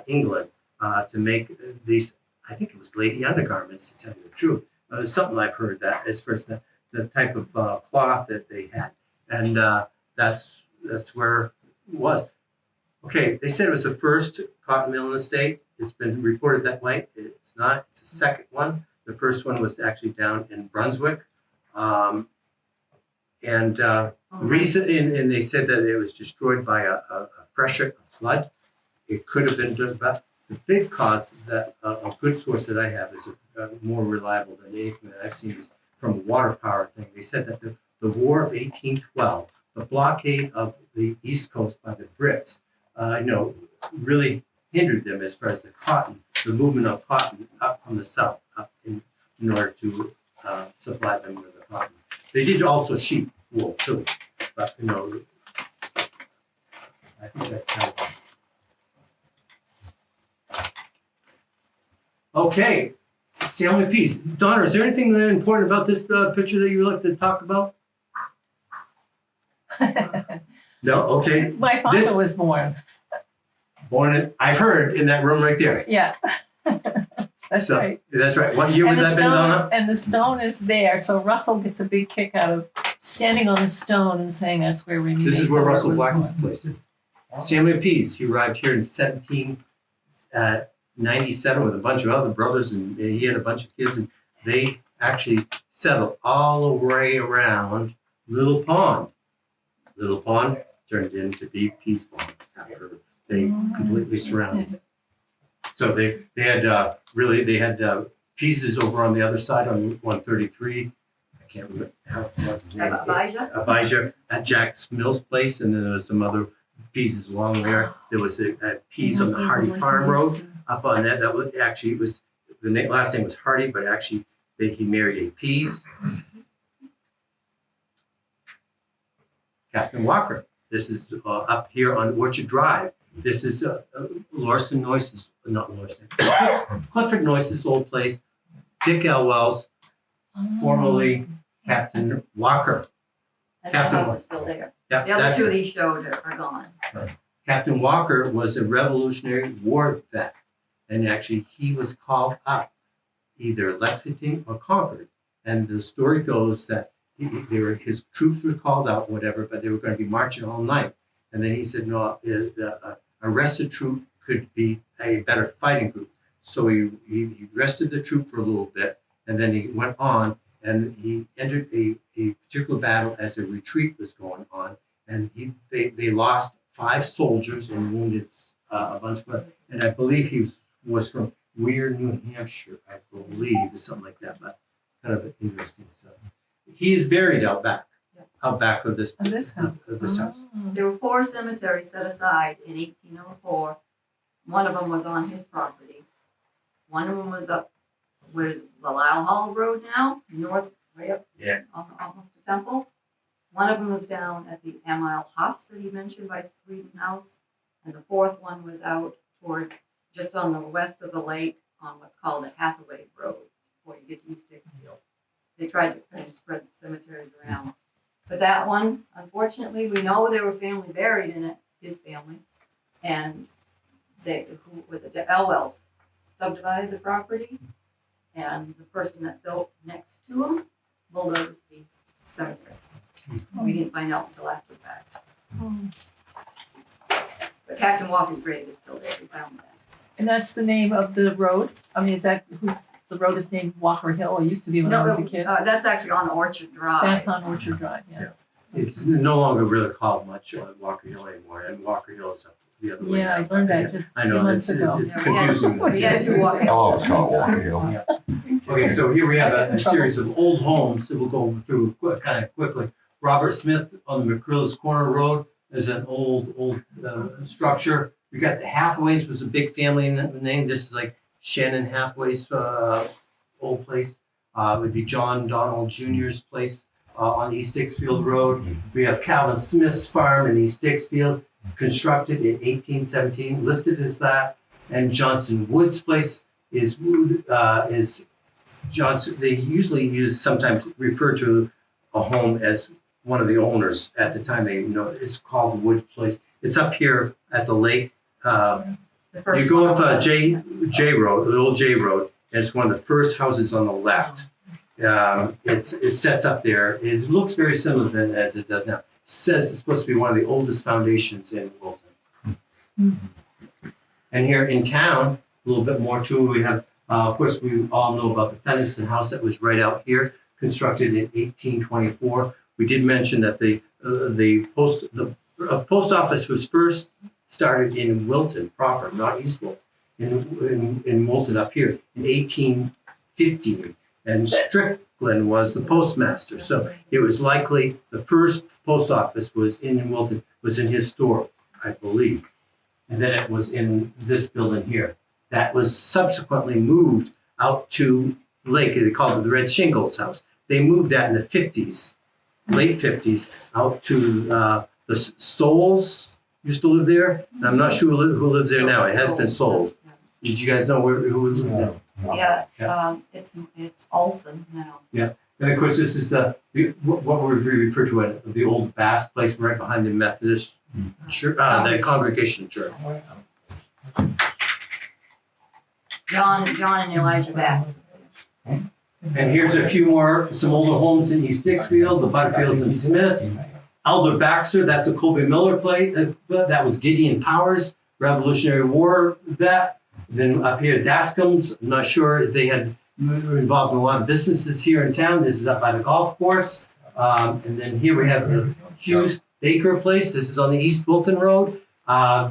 England to make these. I think it was lady undergarments, to tell you the truth. Something I've heard that as far as the type of cloth that they had, and that's where it was. Okay, they said it was the first cotton mill in the state. It's been reported that way. It's not. It's the second one. The first one was actually down in Brunswick, And Oh, reason, and they said that it was destroyed by a freshet, a flood. It could have been done, but the big cause that a good source that I have is more reliable than anything that I've seen is from a water power thing. They said that the War of 1812, the blockade of the East Coast by the Brits, really hindered them as far as the movement of cotton up from the south, up in order to supply them with the cotton. They did also sheep wool too, but I think that's kind of. Okay, Salmon Peas. Donna, is there anything that important about this picture that you would like to talk about? No? Okay. My father This- was born. Born in, I've heard, in that room right there. Yeah. That's So, right. That's right. What year would And the that have been, stone, Donna? and the stone is there, so Russell gets a big kick out of standing on the stone and saying that's where we This is where Russell was Black's born. place is. Samuel Pease, he arrived here in 1797 with a bunch of other brothers, and he had a bunch of kids, and they actually settled all the way around Little Pond. Little Pond turned into be Peace Pond after they completely surrounded it. So they had pieces over on the other side on Route 133. I can't remember how Abijah? Abijah at Jack's Mills place, and then there was some other pieces along there. There was a piece on the Hardy Farm Road up on that. That was actually last name was Hardy, but actually he married a Pease. Captain Walker. This is up here on Orchard Drive. This is Clifford Noyce's old place. Dick Elwell's, formerly Captain Walker. And Captain that house Walker. is still there. Yep, The other that's two it. he showed are gone. Captain Walker was a Revolutionary War vet, and actually he was called up either Lexington or Concord. And the story goes that his troops were called out, whatever, but they were going to be marching all night. And then he said, no, a rested troop could be a better fighting group. So he rested the troop for a little bit, and then he went on, and he entered a particular battle as a retreat was going on. And they lost 5 soldiers and wounded a bunch of, and I believe he was from Weir, New Hampshire, I believe, or something like that, but kind of interesting. So he is buried out back of this Of this house. Of this house. Oh. There were 4 cemeteries set aside in 1804. One of them was on his property. One of them was up where is the Lyle Hall Road now, north, way up, Yeah. almost to Temple. One of them was down at the Amile Huffs that he mentioned by Sweden House, and the 4th one was out towards just on the west of the lake on what's called the Hathaway Road before you get to East Dixfield. They tried to kind of spread the cemeteries around. But that one, unfortunately, we know there were family buried in it, his family, and the Elwells subdivided the property, and the person that built next to him bulldozed the cemetery. We didn't find out until after the fact. But Captain Walker's grave is still there. We found that. And that's the name of the road? I mean, the road is named Walker Hill, or used to be when I was a kid? That's actually on Orchard Drive. That's on Orchard Drive, yeah. It's no longer really called much Walker Hill anymore, and Walker Hill is up the other way. Yeah, I now. learned that just a I few know, months ago. it's Yeah, we had- confusing. we had 2 Walker Hills. Oh, it's called Walker Hill. Okay, so here we have I got in a series of old homes that we'll go through kind of quickly. Robert Smith on the McCrillis Corner Road is an old structure. We got the Hathaways was a big family name. This is like Shannon Hathaway's old place. It would be John Donald Jr.'s place on East Dixfield Road. We have Calvin Smith's farm in East Dixfield, constructed in 1817, listed as that. And Johnson Wood's place is Johnson. They usually sometimes refer to a home as one of the owners at the time. It's called the Wood Place. It's up here at the lake. The first You go one up was- J Road, the old J Road, and it's one of the first houses on the left. It sets up there. It looks very similar than as it does now. It says it's supposed to be one of the oldest foundations in Wilton. And here in town, a little bit more too. We have, of course, we all know about the Fenniston house that was right out here. constructed in 1824. We did mention that the post office was first started in Wilton proper, not East Wilton, in Wilton up here in 1815. And Strickland was the postmaster. So it was likely the first post office was in Wilton, was in his store, I believe. And then it was in this building here. That was subsequently moved out to Lake. They called it the Red Shingles House. They moved that in the 50s, late 50s, out to the Souls used to live there. And I'm not sure who lives there now. It has been sold. Did you guys know who lives there? Yeah, it's Olson now. And of course, this is what we refer to as the old Bass place right behind the Methodist church, the Congregation Church. John and Elijah Bass. And here's a few more, some older homes in East Dixfield, the Butterfields and Smiths. Elder Baxter, that's a Colby Miller play. That was Gideon Powers, Revolutionary War vet. Then up here, Dascom's, I'm not sure, they were involved in a lot of businesses here in town. This is up by the golf course. And then here we have the Hughes Baker place. This is on the East Wilton Road.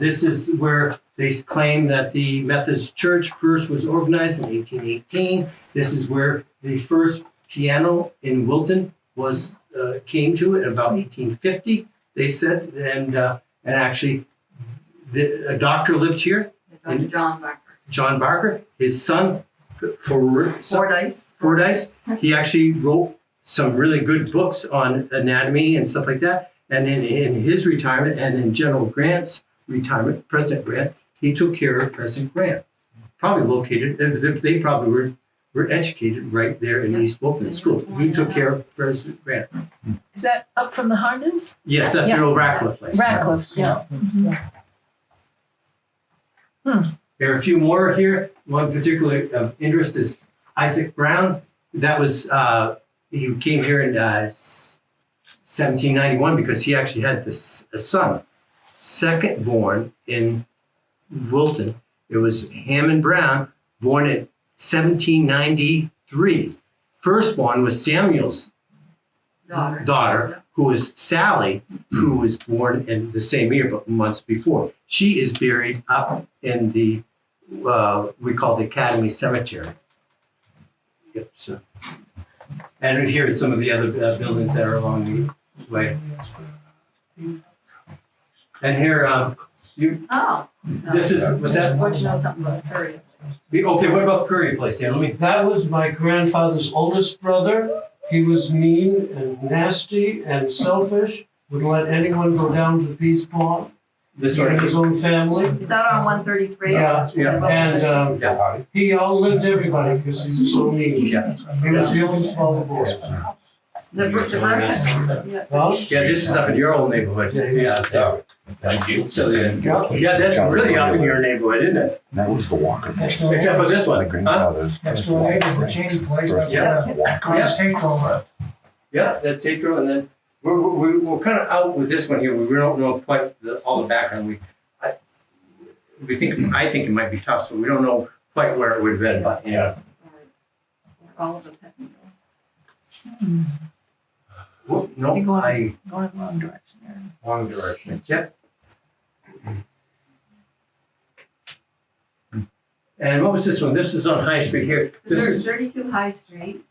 This is where they claim that the Methodist Church first was organized in 1818. This is where the first piano in Wilton was came to in about 1850, they said. And actually, a doctor lived here. Dr. John Barker. John Barker, his son, Fordyce, he actually wrote some really good books on anatomy and stuff like that. And in his retirement and in General Grant's retirement, President Grant, he took care of President Grant. Probably located, they probably were educated right there in East Wilton School. He took care of President Grant. Is that up from the Hardens? Yes, that's the old Ratcliffe place. Ratcliffe, yeah. There are a few more here. One particular of interest is Isaac Brown. That was, he came here in 1791 because he actually had a son, second born in Wilton. It was Hammond Brown, born in 1793. Firstborn was Samuel's daughter, who was Sally, who was born in the same year, but months before. She is buried up in the, we call the Academy Cemetery. Yep, so. And here are some of the other buildings that are along the way. And here, this is, what's that? What you know something about Curry? Okay, what about the Curry place here? That was my grandfather's oldest brother. He was mean and nasty and selfish. Wouldn't let anyone go down to Peace Pond. This He had one. his own family. Is that on 133? Yeah, and Yeah. he outlived everybody because he was so mean. Yeah. He was the oldest father boy. The Berkshire? Yeah. Huh? Yeah, this is up in your old neighborhood. Yeah. Thank you. So, yeah, that's really up in your neighborhood, isn't it? That was the Walker place. Except for this My one. Huh? grandfather's. Next door neighbor for Cheney Place. First Yeah. Tatro. Yeah, that's Tatro, and then we're kind of out with this one here. We don't know quite all the background. I think it might be tough, so we don't know quite where it would have been, but yeah. All of them. Whoop, no, You're going the wrong direction there. wrong direction. Yep. And what was this one? This is on High Street here. This There's is 32 High Street.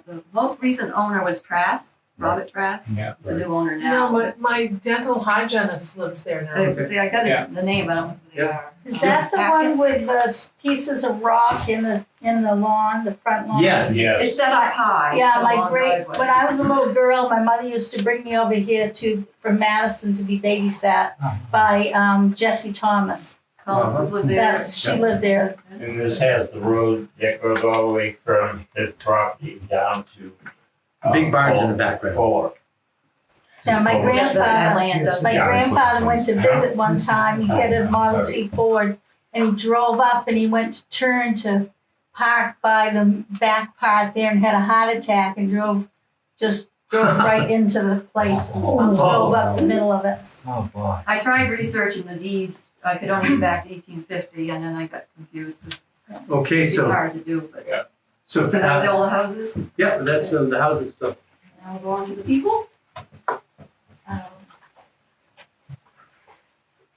The most recent owner was Trask, Robert Trask. Yeah, It's a new owner No, now. my dental hygienist lives there now. See, I got the name, but I don't know who they are. Is that the one with the pieces of rock in the lawn, the front lawn? yes. It's set up high. Yeah, It's a my long great, driveway. when I was a little girl, my mother used to bring me over here from Madison to be babysat by Jessie Thomas. Thomas lived there. She lived there. And this has the road that goes all the way from his property down to. Big barns in the background. Fuller. Now, my Oh. That grandfather, land doesn't. my grandfather went to visit one time, he had a Model T Ford, and he drove up and he went to turn to park by the back part there and had a heart attack and drove right into the place and drove up the middle of it. Oh, boy. I tried researching the deeds. I could only get back to 1850, and then I got confused. It's Okay, too hard to do, but So, Is that all the houses? yeah, that's the houses. So, Now we'll go on to the people. I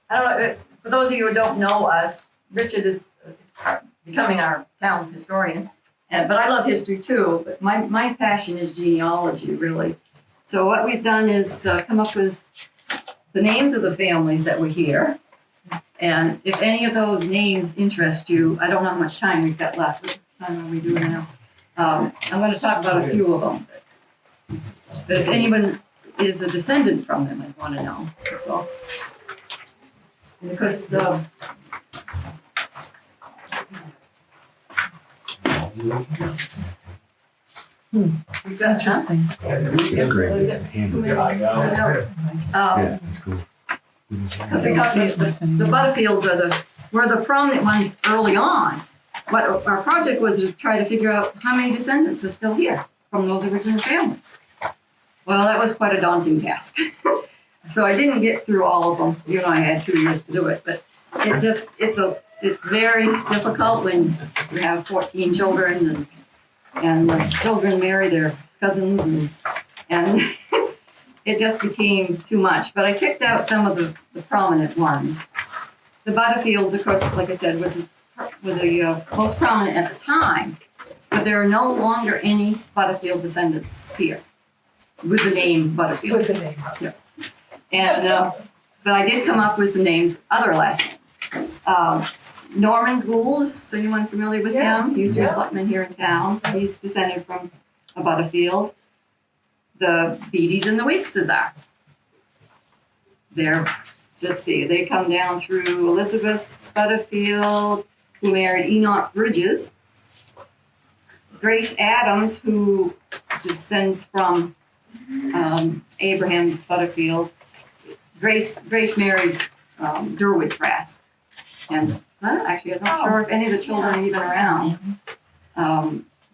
don't know, for those of you who don't know us, Richard is becoming our town historian. But I love history too, but my passion is genealogy, really. So what we've done is come up with the names of the families that were here. And if any of those names interest you, I don't know how much time we've got left. What time are we doing now? I'm going to talk about a few of them. But if anyone is a descendant from them, I'd want to know. So, because we've got Interesting. Yeah, that's cool. because the Butterfields were the prominent ones early on. What our project was to try to figure out how many descendants are still here from those original families. Well, that was quite a daunting task. So I didn't get through all of them. You know, I had 2 years to do it, but it's very difficult when you have 14 children and the children marry their cousins and it just became too much. But I picked out some of the prominent ones. The Butterfields, of course, like I said, were the most prominent at the time, but there are no longer any Butterfield descendants here with the name Butterfield. With the name. Yeah. And but I did come up with some names, other last names. Norman Gould, is anyone familiar with him? He used to be a selectman here in town. He's descended from a Butterfield. The Beatties and the Weekses are. Let's see, they come down through Elizabeth Butterfield, who married Enoch Bridges. Grace Adams, who descends from Abraham Butterfield. Grace married Durwood Trask. And I'm not sure if any of the children are even around.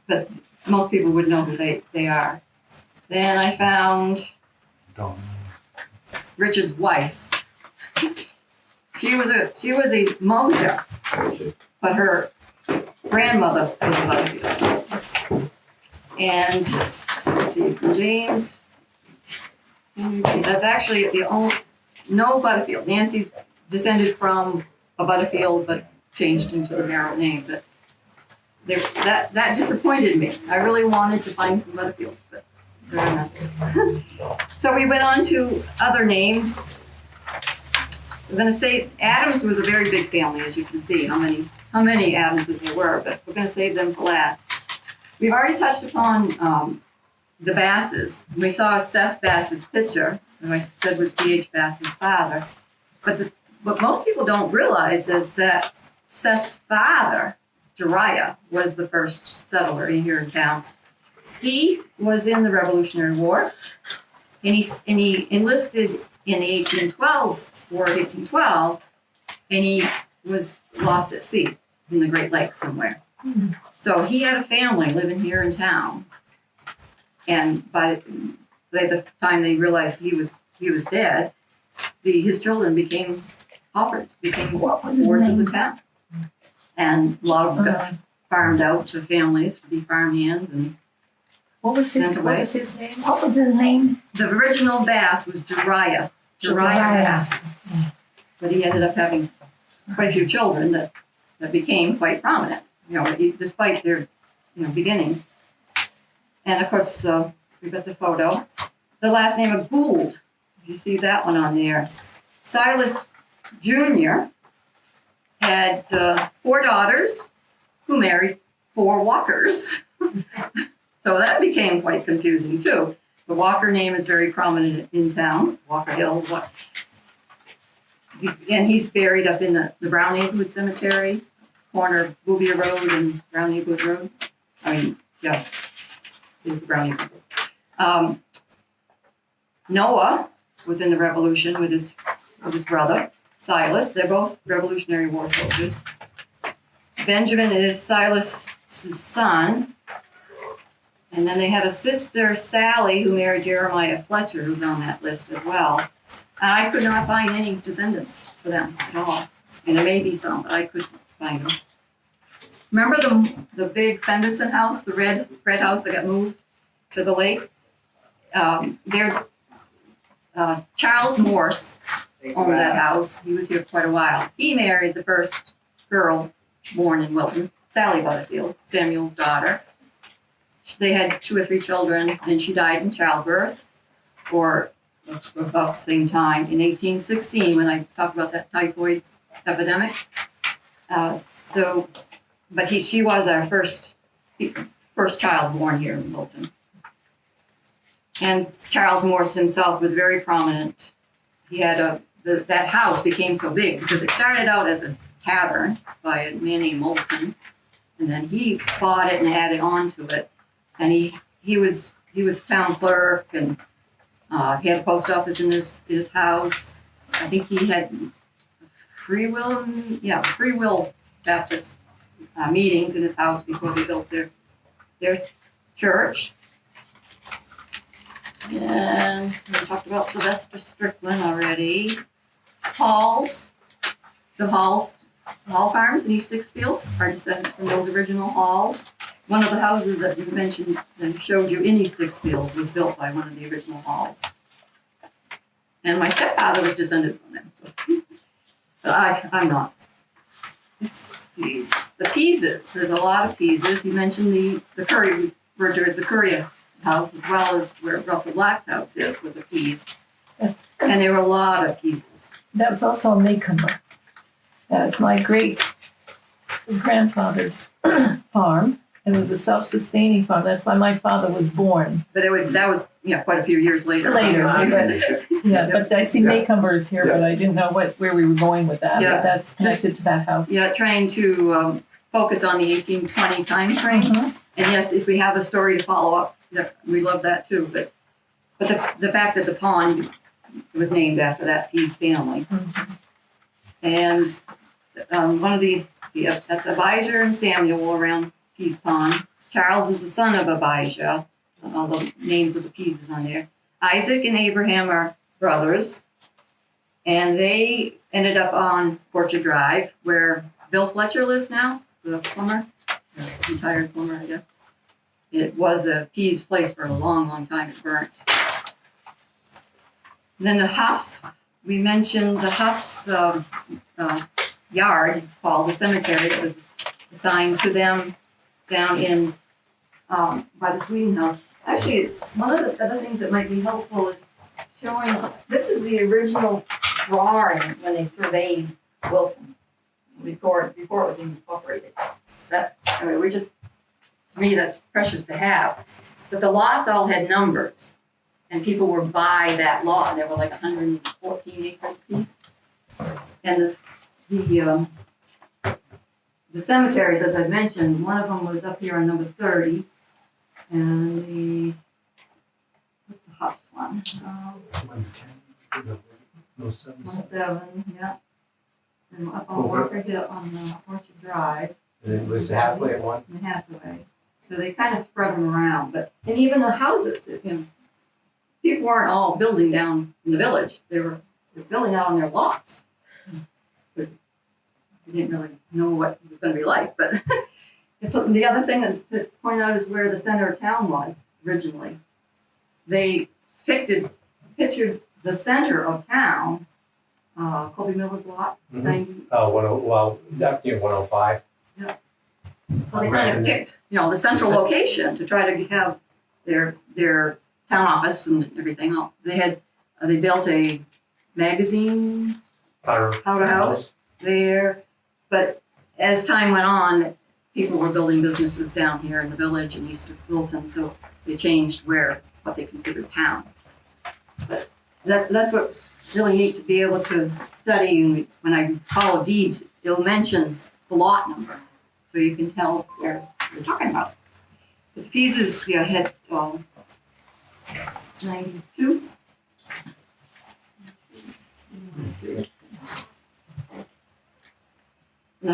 But most people would know who they are. Then I found Richard's wife. She was a Mosher, but her grandmother was a Butterfield. And let's see, from James, that's actually the only, no Butterfield. Nancy descended from a Butterfield, but changed into the Merrill name. But that disappointed me. I really wanted to find some Butterfields, but there are none. So we went on to other names. We're going to say Adams was a very big family, as you can see, how many Adamses there were, but we're going to save them for last. We've already touched upon the Basses. We saw Seth Bass's picture, who I said was G.H. Bass's father. But what most people don't realize is that Seth's father, Jeriah, was the first settler here in town. He was in the Revolutionary War, and he enlisted in the 1812 War of 1812, and he was lost at sea in the Great Lakes somewhere. Mm-hmm. So he had a family living here in town, and by the time they realized he was dead, his children became paupers, became wards of the town, and a lot of them got farmed out to families to be farmhands and. What was his name? What was his name? The original Bass was Jeriah Bass. But he ended up having quite a few children that became quite prominent, despite their beginnings. And of course, we've got the photo. The last name of Gould, if you see that one on there. Silas Jr. had 4 daughters who married 4 Walkers. So that became quite confusing too. The Walker name is very prominent in town, Walker Hill. And he's buried up in the Brown Eaglewood Cemetery, corner of Bouvier Road and Brown Eaglewood Road. It's Brown Eaglewood. Noah was in the Revolution with his brother, Silas. They're both Revolutionary War soldiers. Benjamin is Silas' son. And then they had a sister, Sally, who married Jeremiah Fletcher, who's on that list as well. And I could not find any descendants for them at all. And there may be some, but I couldn't find them. remember the big Fenderson house, the red house that got moved to the lake? Charles Morse owned that house. He was here quite a while. He married the first girl born in Wilton, Sally Butterfield, Samuel's daughter. They had 2 or 3 children, and she died in childbirth, or about the same time in 1816 when I talked about that typhoid epidemic. But she was our first child born here in Wilton. And Charles Morse himself was very prominent. He had that house became so big because it started out as a tavern by a man named Moulton, and then he bought it and added on to it. And he was town clerk, and he had a post office in his house. I think he had free will Baptist meetings in his house before they built their church. And we talked about Sylvester Strickland already. The Hall Farms in East Dixfield are descendants from those original halls. One of the houses that you mentioned and showed you in East Dixfield was built by one of the original halls. And my stepfather was descended from them, so. But I'm not. It's the Peases. There's a lot of Peases. You mentioned the Curry, referred to as the Curry house, as well as where Russell Black's house was a Pease. And there were a lot of Peases. That was also a Maycomber. That was my great grandfather's farm. It was a self-sustaining farm. That's why my father was born. But that was quite a few years later. But I see Maycombers here, but I didn't know where we were going with that. Yeah. But that's connected to that house. Yeah, trying to focus on the 1820 time frame. Mhm. And yes, if we have a story to follow up, we love that too. But the fact that the pond was named after that Pease family. Mhm. And one of that's Abijah and Samuel around Pease Pond. Charles is the son of Abijah. All the names of the Peases on there. Isaac and Abraham are brothers. And they ended up on Orchard Drive, where Bill Fletcher lives now, the plumber, the retired plumber, I guess. It was a Pease place for a long, long time. It burnt. And then the Huffs, we mentioned the Huffs yard, it's called, the cemetery that was assigned to them down in by the Sweden House. Actually, one of the other things that might be helpful is showing, this is the original drawing when they surveyed Wilton before it was incorporated. To me, that's precious to have. But the lots all had numbers, and people were by that lot. There were like 114 acres apiece. And the cemeteries, as I mentioned, one of them was up here on number 30, and what's the Huffs one? 107, yeah. And up on Walker Hill on Orchard Drive. And it was halfway at one. And halfway. So they kind of spread them around, and even the houses, people weren't all building down in the village. They were building out on their lots. Because they didn't really know what it was going to be like. But the other thing to point out is where the center of town was originally. They pictured the center of town, Colby Miller's lot, 90. That 105. So they kind of picked, the central location to try to have their town office and everything. They built a magazine powder house there. But as time went on, people were building businesses down here in the village and east of Wilton, so they changed what they considered town. But that's what's really neat to be able to study. And when I follow deeds, it'll mention the lot number, so you can tell where we're talking about. But the Peases had 92. The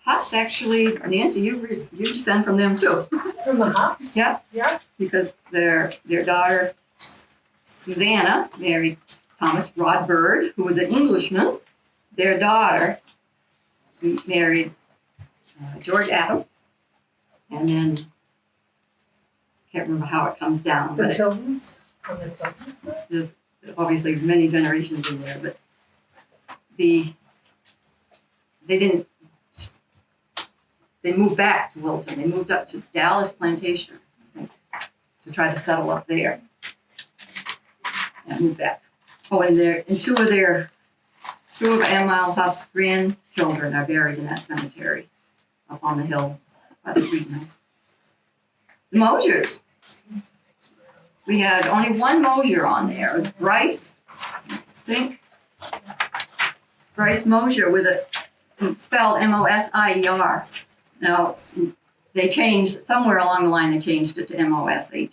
Huffs actually, Nancy, you descend from them too. From the Huffs? Yeah. Yeah. Because their daughter Susanna married Thomas Rod Bird, who was an Englishman. Their daughter married George Adams, and then can't remember how it comes down, The but Tiltons, from the Tiltons side? there's obviously many generations in there, but they moved back to Wilton. They moved up to Dallas Plantation, I think, to try to settle up there. And moved back. Oh, and two of Emile Huff's grandchildren are buried in that cemetery up on the hill by the greenhouse. The Mosiers. We had only one Mosier on there. It was Bryce, I think. Bryce Mosier with it spelled Mosier. Now, they changed, somewhere along the line, they changed it to Mosher.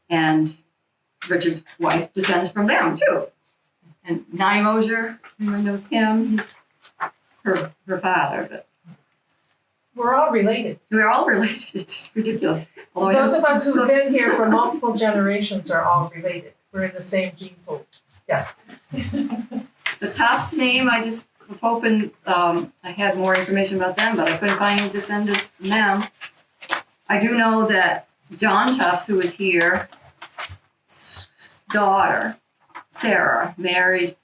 And Richard's wife descends from them, too. And Nye Mosier, everyone knows him, he's her father, but We're all related. we're all related. It's ridiculous. Although Those of us who've been here for multiple generations are all related. We're in the same gene pool. The Tufts name, I just was hoping I had more information about them, but I couldn't find any descendants from them. I do know that John Tufts, who was here, daughter, Sarah, married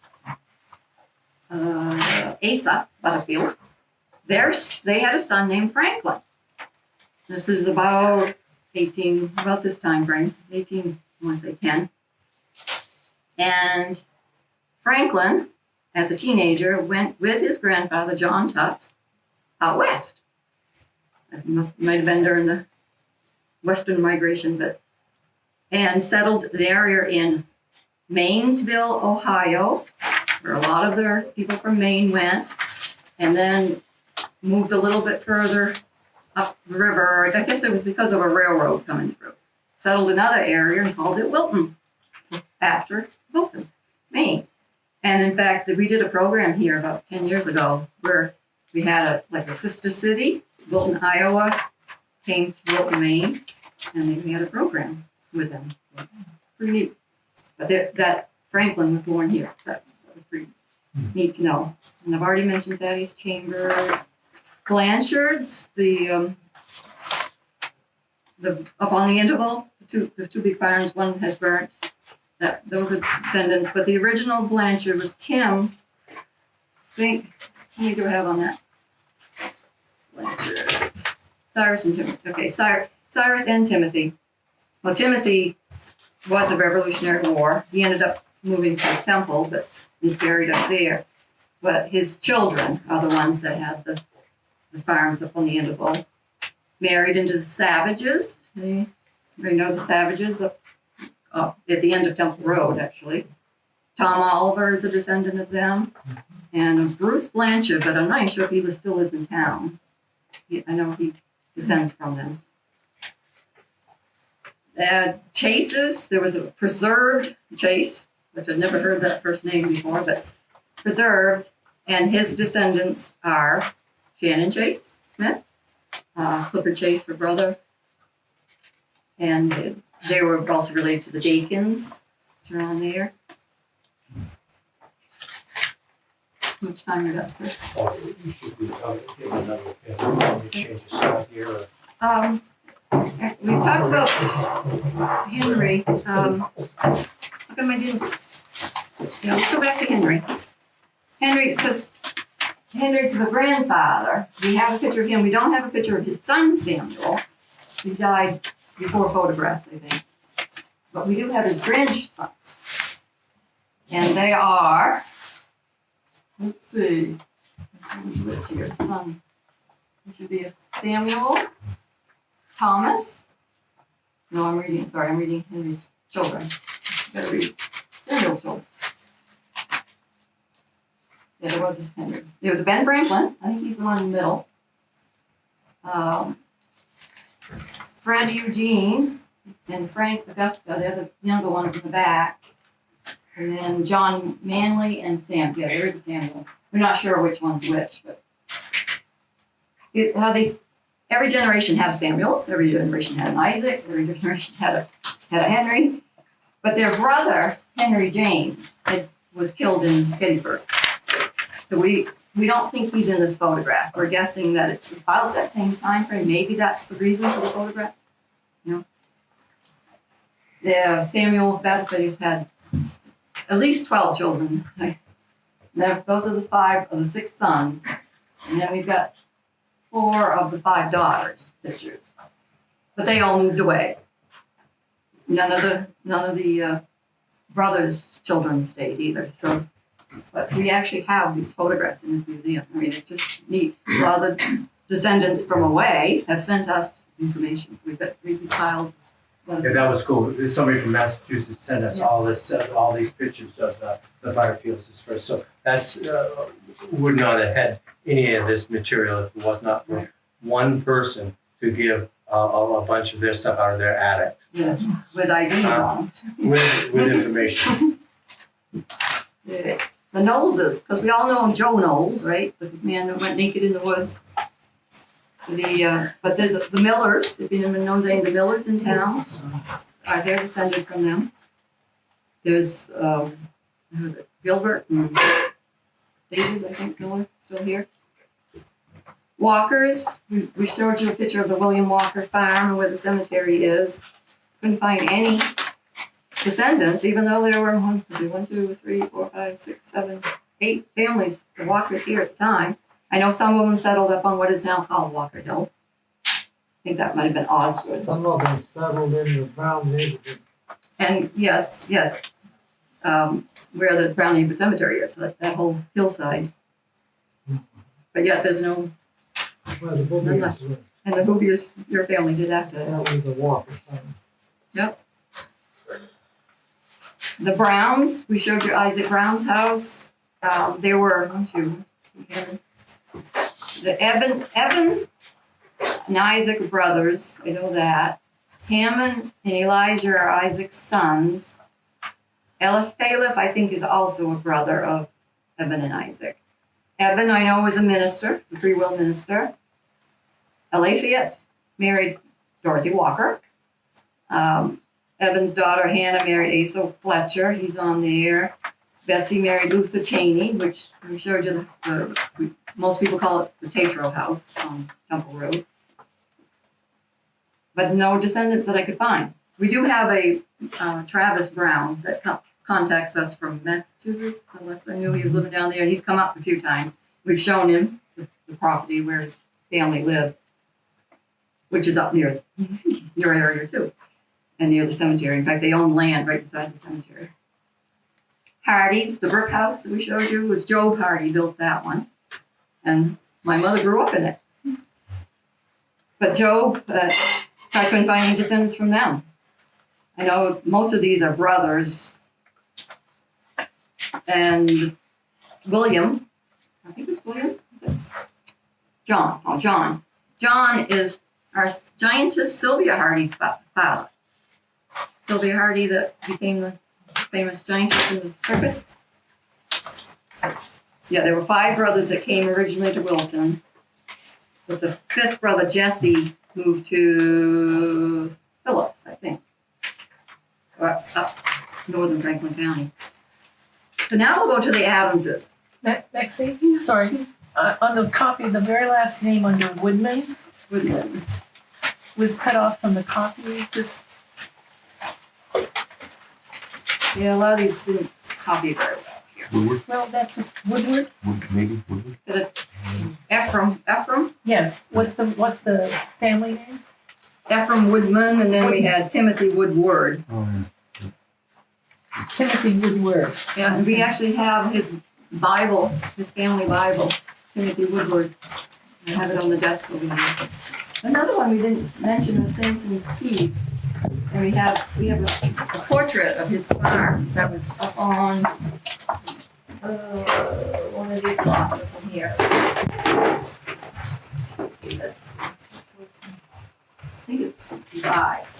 Asa Butterfield. They had a son named Franklin. This is about this time frame, I want to say 10. And Franklin, as a teenager, went with his grandfather, John Tufts, out west. It might have been during the Western migration, and settled an area in Mainsville, Ohio, where a lot of their people from Maine went, and then moved a little bit further up the river. I guess it was because of a railroad coming through. Settled another area and called it Wilton, after Wilton, Maine. And in fact, we did a program here about 10 years ago where we had a sister city, Wilton, Iowa, came to Wilton, Maine, and then we had a program with them. So, pretty neat. But that Franklin was born here. That was pretty neat to know. And I've already mentioned Thaddeus Chambers. Blanchards, the up on the interval, the two big farms, one has burnt. Those are descendants, but the original Blanchard was Tim. I think, how many do I have on that? Blanchard. Cyrus and Timothy. Okay, Cyrus and Timothy. Well, Timothy was a Revolutionary War. He ended up moving to the Temple, but he's buried up there. But his children are the ones that had the farms up on the interval. Married into the Savages. You know the Savages up at the end of Temple Road, actually. Tom Oliver is a descendant of them. And Bruce Blanchard, but I'm not even sure if he still lives in town. I know he descends from them. Chases, there was a Preserved Chase, which I've never heard that first name before, but Preserved, and his descendants are Shannon Chase Smith, Clifford Chase, her brother, and they were also related to the Dakins, which are on there. How much time we got? You should be give another let me change the slide here. We talked about Henry. How come I didn't? Yeah, let's go back to Henry. Henry, because Henry's the grandfather. We have a picture of him. We don't have a picture of his son, Samuel. He died before photographs, I think. But we do have his grandsons. And they are, let's see, which here? Son. It should be a Samuel, Thomas. No, I'm reading Henry's children. Better read Samuel's children. Yeah, there was a Henry. There was a Ben Franklin. I think he's the one in the middle. Fred Eugene and Frank Augusta. They're the younger ones in the back. And then John Manley and Sam. Yeah, there is a Samuel. We're not sure which one's which, but every generation had a Samuel. Every generation had an Isaac. Every generation had a Henry. But their brother, Henry James, was killed in Gettysburg. So we We don't think he's in this photograph. We're guessing that it's about that same time frame. Maybe that's the reason for the photograph. Yeah, Samuel Bedford had at least 12 children. Those are the 5 of the 6 sons. And then we've got 4 of the 5 daughters' pictures. But they all moved away. None of the brothers' children stayed either. So, but we actually have these photographs in this museum. I mean, it's just neat. A lot of the descendants from away have sent us information. So we've got 3 piles. Yeah, that was cool. Somebody from Massachusetts sent us all these pictures of the fire fields this first. So that's would not have had any of this material if it was not for one person to give a bunch of their stuff out of their attic. Yeah, with IDs on them. With information. Yeah. The Knowleses, because we all know Joe Knowles, right? The man who went naked in the woods. But there's the Millers, if anyone knows any of the Millers in town, they're descended from them. There's Gilbert and David, I think, Miller, still here. Walkers, we showed you a picture of the William Walker farm and where the cemetery is. Couldn't find any descendants, even though there were 1, 2, 3, 4, 5, 6, 7, 8 families, the Walkers here at the time. I know some of them settled up on what is now called Walker Hill. I think that might have been Osgood. Some of them settled in the Brown neighborhood. And yes, where the Brown Neighborhood Cemetery is, that whole hillside. But yet there's no, Where the Boobies were. and the Hoobiers, your family did after that. That was a Walker family. Yep. The Browns, we showed you Isaac Brown's house. There were, the Evan and Isaac brothers, I know that. Hammond and Elijah are Isaac's sons. Eliphalet, I think, is also a brother of Evan and Isaac. Evan, I know, was a minister, the free will minister. Eliphalet married Dorothy Walker. Evan's daughter Hannah married Asa Fletcher. He's on there. Betsy married Luther Cheney, which we showed you. Most people call it the Tatro House on Temple Road. But no descendants that I could find. We do have a Travis Brown that contacts us from Massachusetts. Unless I knew he was living down there, and he's come up a few times. We've shown him the property where his family lived, which is up near your area too, and near the cemetery. In fact, they own land right beside the cemetery. Hardy's, the brick house that we showed you, was Job Hardy built that one, and my mother grew up in it. But Job, I couldn't find any descendants from them. I know most of these are brothers, and William, I think it's William, is it? John, John. John is our giantess Sylvia Hardy's father. Sylvia Hardy that became the famous giantess in the circus. Yeah, there were 5 brothers that came originally to Wilton. But the 5th brother, Jesse, moved to Phillips, I think. Or up northern Franklin County. So now we'll go to the Adamses. Bexy, sorry. On the copy, the very last name under Woodman was cut off from the copy. Just Yeah, a lot of these didn't copy very well here. Woodward? well, that's just Woodward. Maybe Woodward? Ephraim Yes. What's the family name? Ephraim Woodman, and then we had Timothy Woodward. Oh, yeah. Timothy Woodward. Yeah, and we actually have his Bible, his family Bible, Timothy Woodward. I have it on the desk over here. Another one we didn't mention was Samson Peeves. And we have a portrait of his farm that was up on one of these blocks from here. I think it's 65.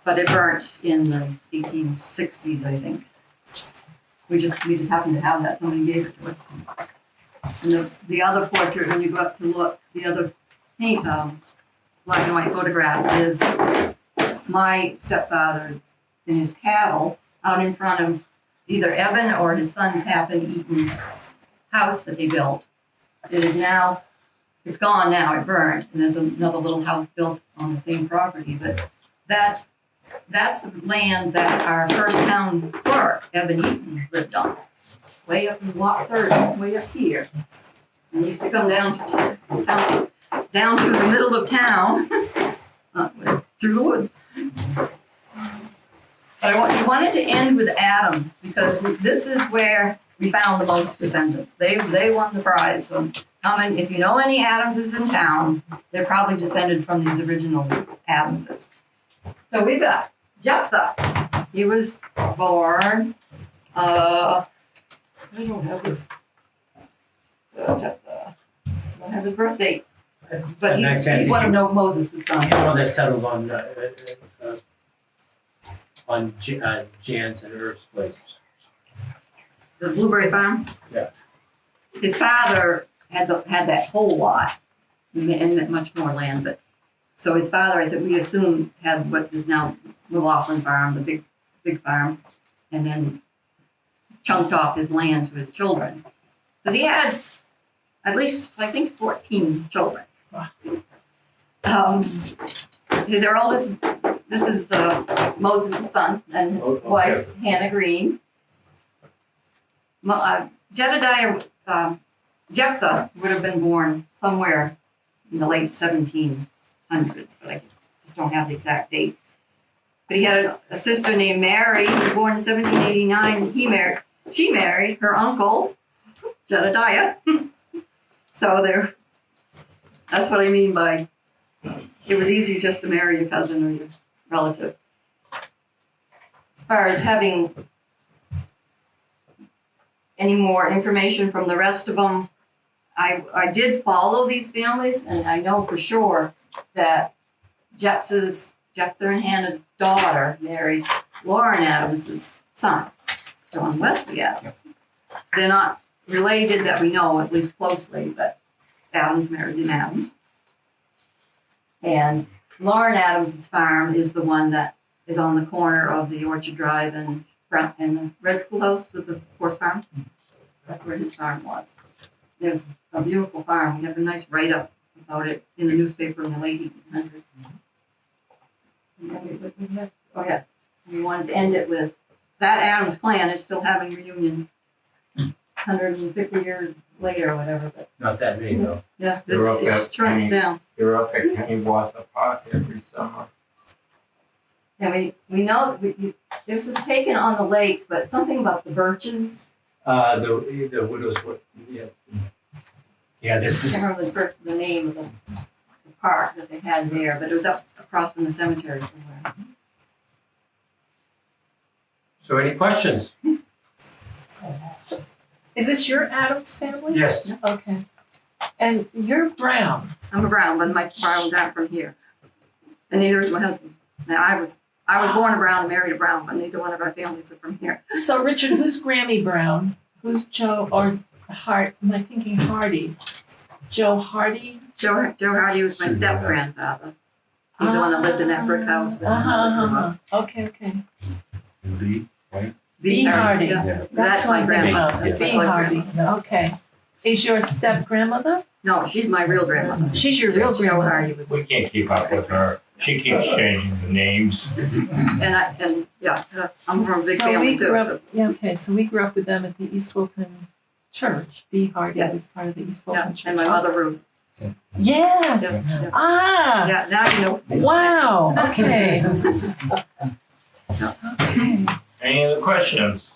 But it burnt in the 1860s, I think. We just happened to have that. Somebody gave it to us. And the other portrait, when you go up to look, the other paint, black and white photograph is my stepfather's and his cattle out in front of either Evan or his son Tappan Eaton's house that they built. It is now, it's gone now, it burned, and there's another little house built on the same property, but that's the land that our first town clerk, Evan Eaton, lived on. Way up in Lot 30, way up here. And used to come down to the middle of town, through the woods. But I wanted to end with Adams, because this is where we found the most descendants. They won the prize. So if you know any Adamses in town, they're probably descended from these original Adamses. So we've got Jephthah. He was born, I don't have his, Jephthah. I don't have his birth date. But he's one of Moses' sons. He's the one that settled on Jan's and Earth's place. The Blueberry Farm? Yeah. His father had that whole lot and much more land, but so his father, I think we assume, had what is now McLaughlin Farm, the big farm, and then chunked off his land to his children. Because he had at least, I think, 14 children. Their oldest, this is Moses' son and his wife, Hannah Green. Jephthah would have been born somewhere in the late 1700s, but I just don't have the exact date. But he had a sister named Mary, who was born in 1789. She married her uncle, Jedediah. So that's what I mean by it was easy just to marry your cousin or your relative. As far as having any more information from the rest of them, I did follow these families, and I know for sure that Jephthah and Hannah's daughter married Lauren Adams' son, John Wesley Adams. They're not related that we know, at least closely, but Adams married an Adams. And Lauren Adams' farm is the one that is on the corner of the Orchard Drive and the Red Schoolhouse with the horse farm. That's where his farm was. There's a beautiful farm. We have a nice write-up about it in the newspaper in the late 1800s. Oh yeah, we wanted to end it with that Adams clan is still having reunions 150 years later or whatever. But Not that many though. yeah, They're up it's at shrunk down. You're up at Kennywater Park every summer. And we know this was taken on the lake, but something about the birches. The widows were, yeah. Yeah, this I is, can't remember the name of the park that they had there, but it was up across from the cemetery somewhere. so any questions? Is this your Adams family? Yes. Okay. And you're Brown. I'm a Brown, but my Brown's out from here. And neither is my husband's. Now I was born a Brown and married a Brown, but neither one of our families are from here. So Richard, who's Grammy Brown? Who's Joe or Hart? Am I thinking Hardy? Joe Hardy? Joe Hardy was my step grandfather. He's the one that lived in that brick house with Okay. Indeed, right? B. Hardy. Yeah. That's That's my my grandmother. grandmother. B. Hardy. Okay. Is your step grandmother? No, she's my real grandmother. She's your real Joe grandmother. Hardy was. We can't keep up with her. She keeps changing the names. And yeah, I'm from a big So family we grew too. up. Yeah. Okay. So we grew up with them at the East Wilton Church. B. Hardy Yeah. was part of the East Yeah, Wilton Church. and my mother Ruth. Yes. Yeah, yeah. Ah. Yeah, now you know. Wow. Okay. Yeah. Okay. Any other questions?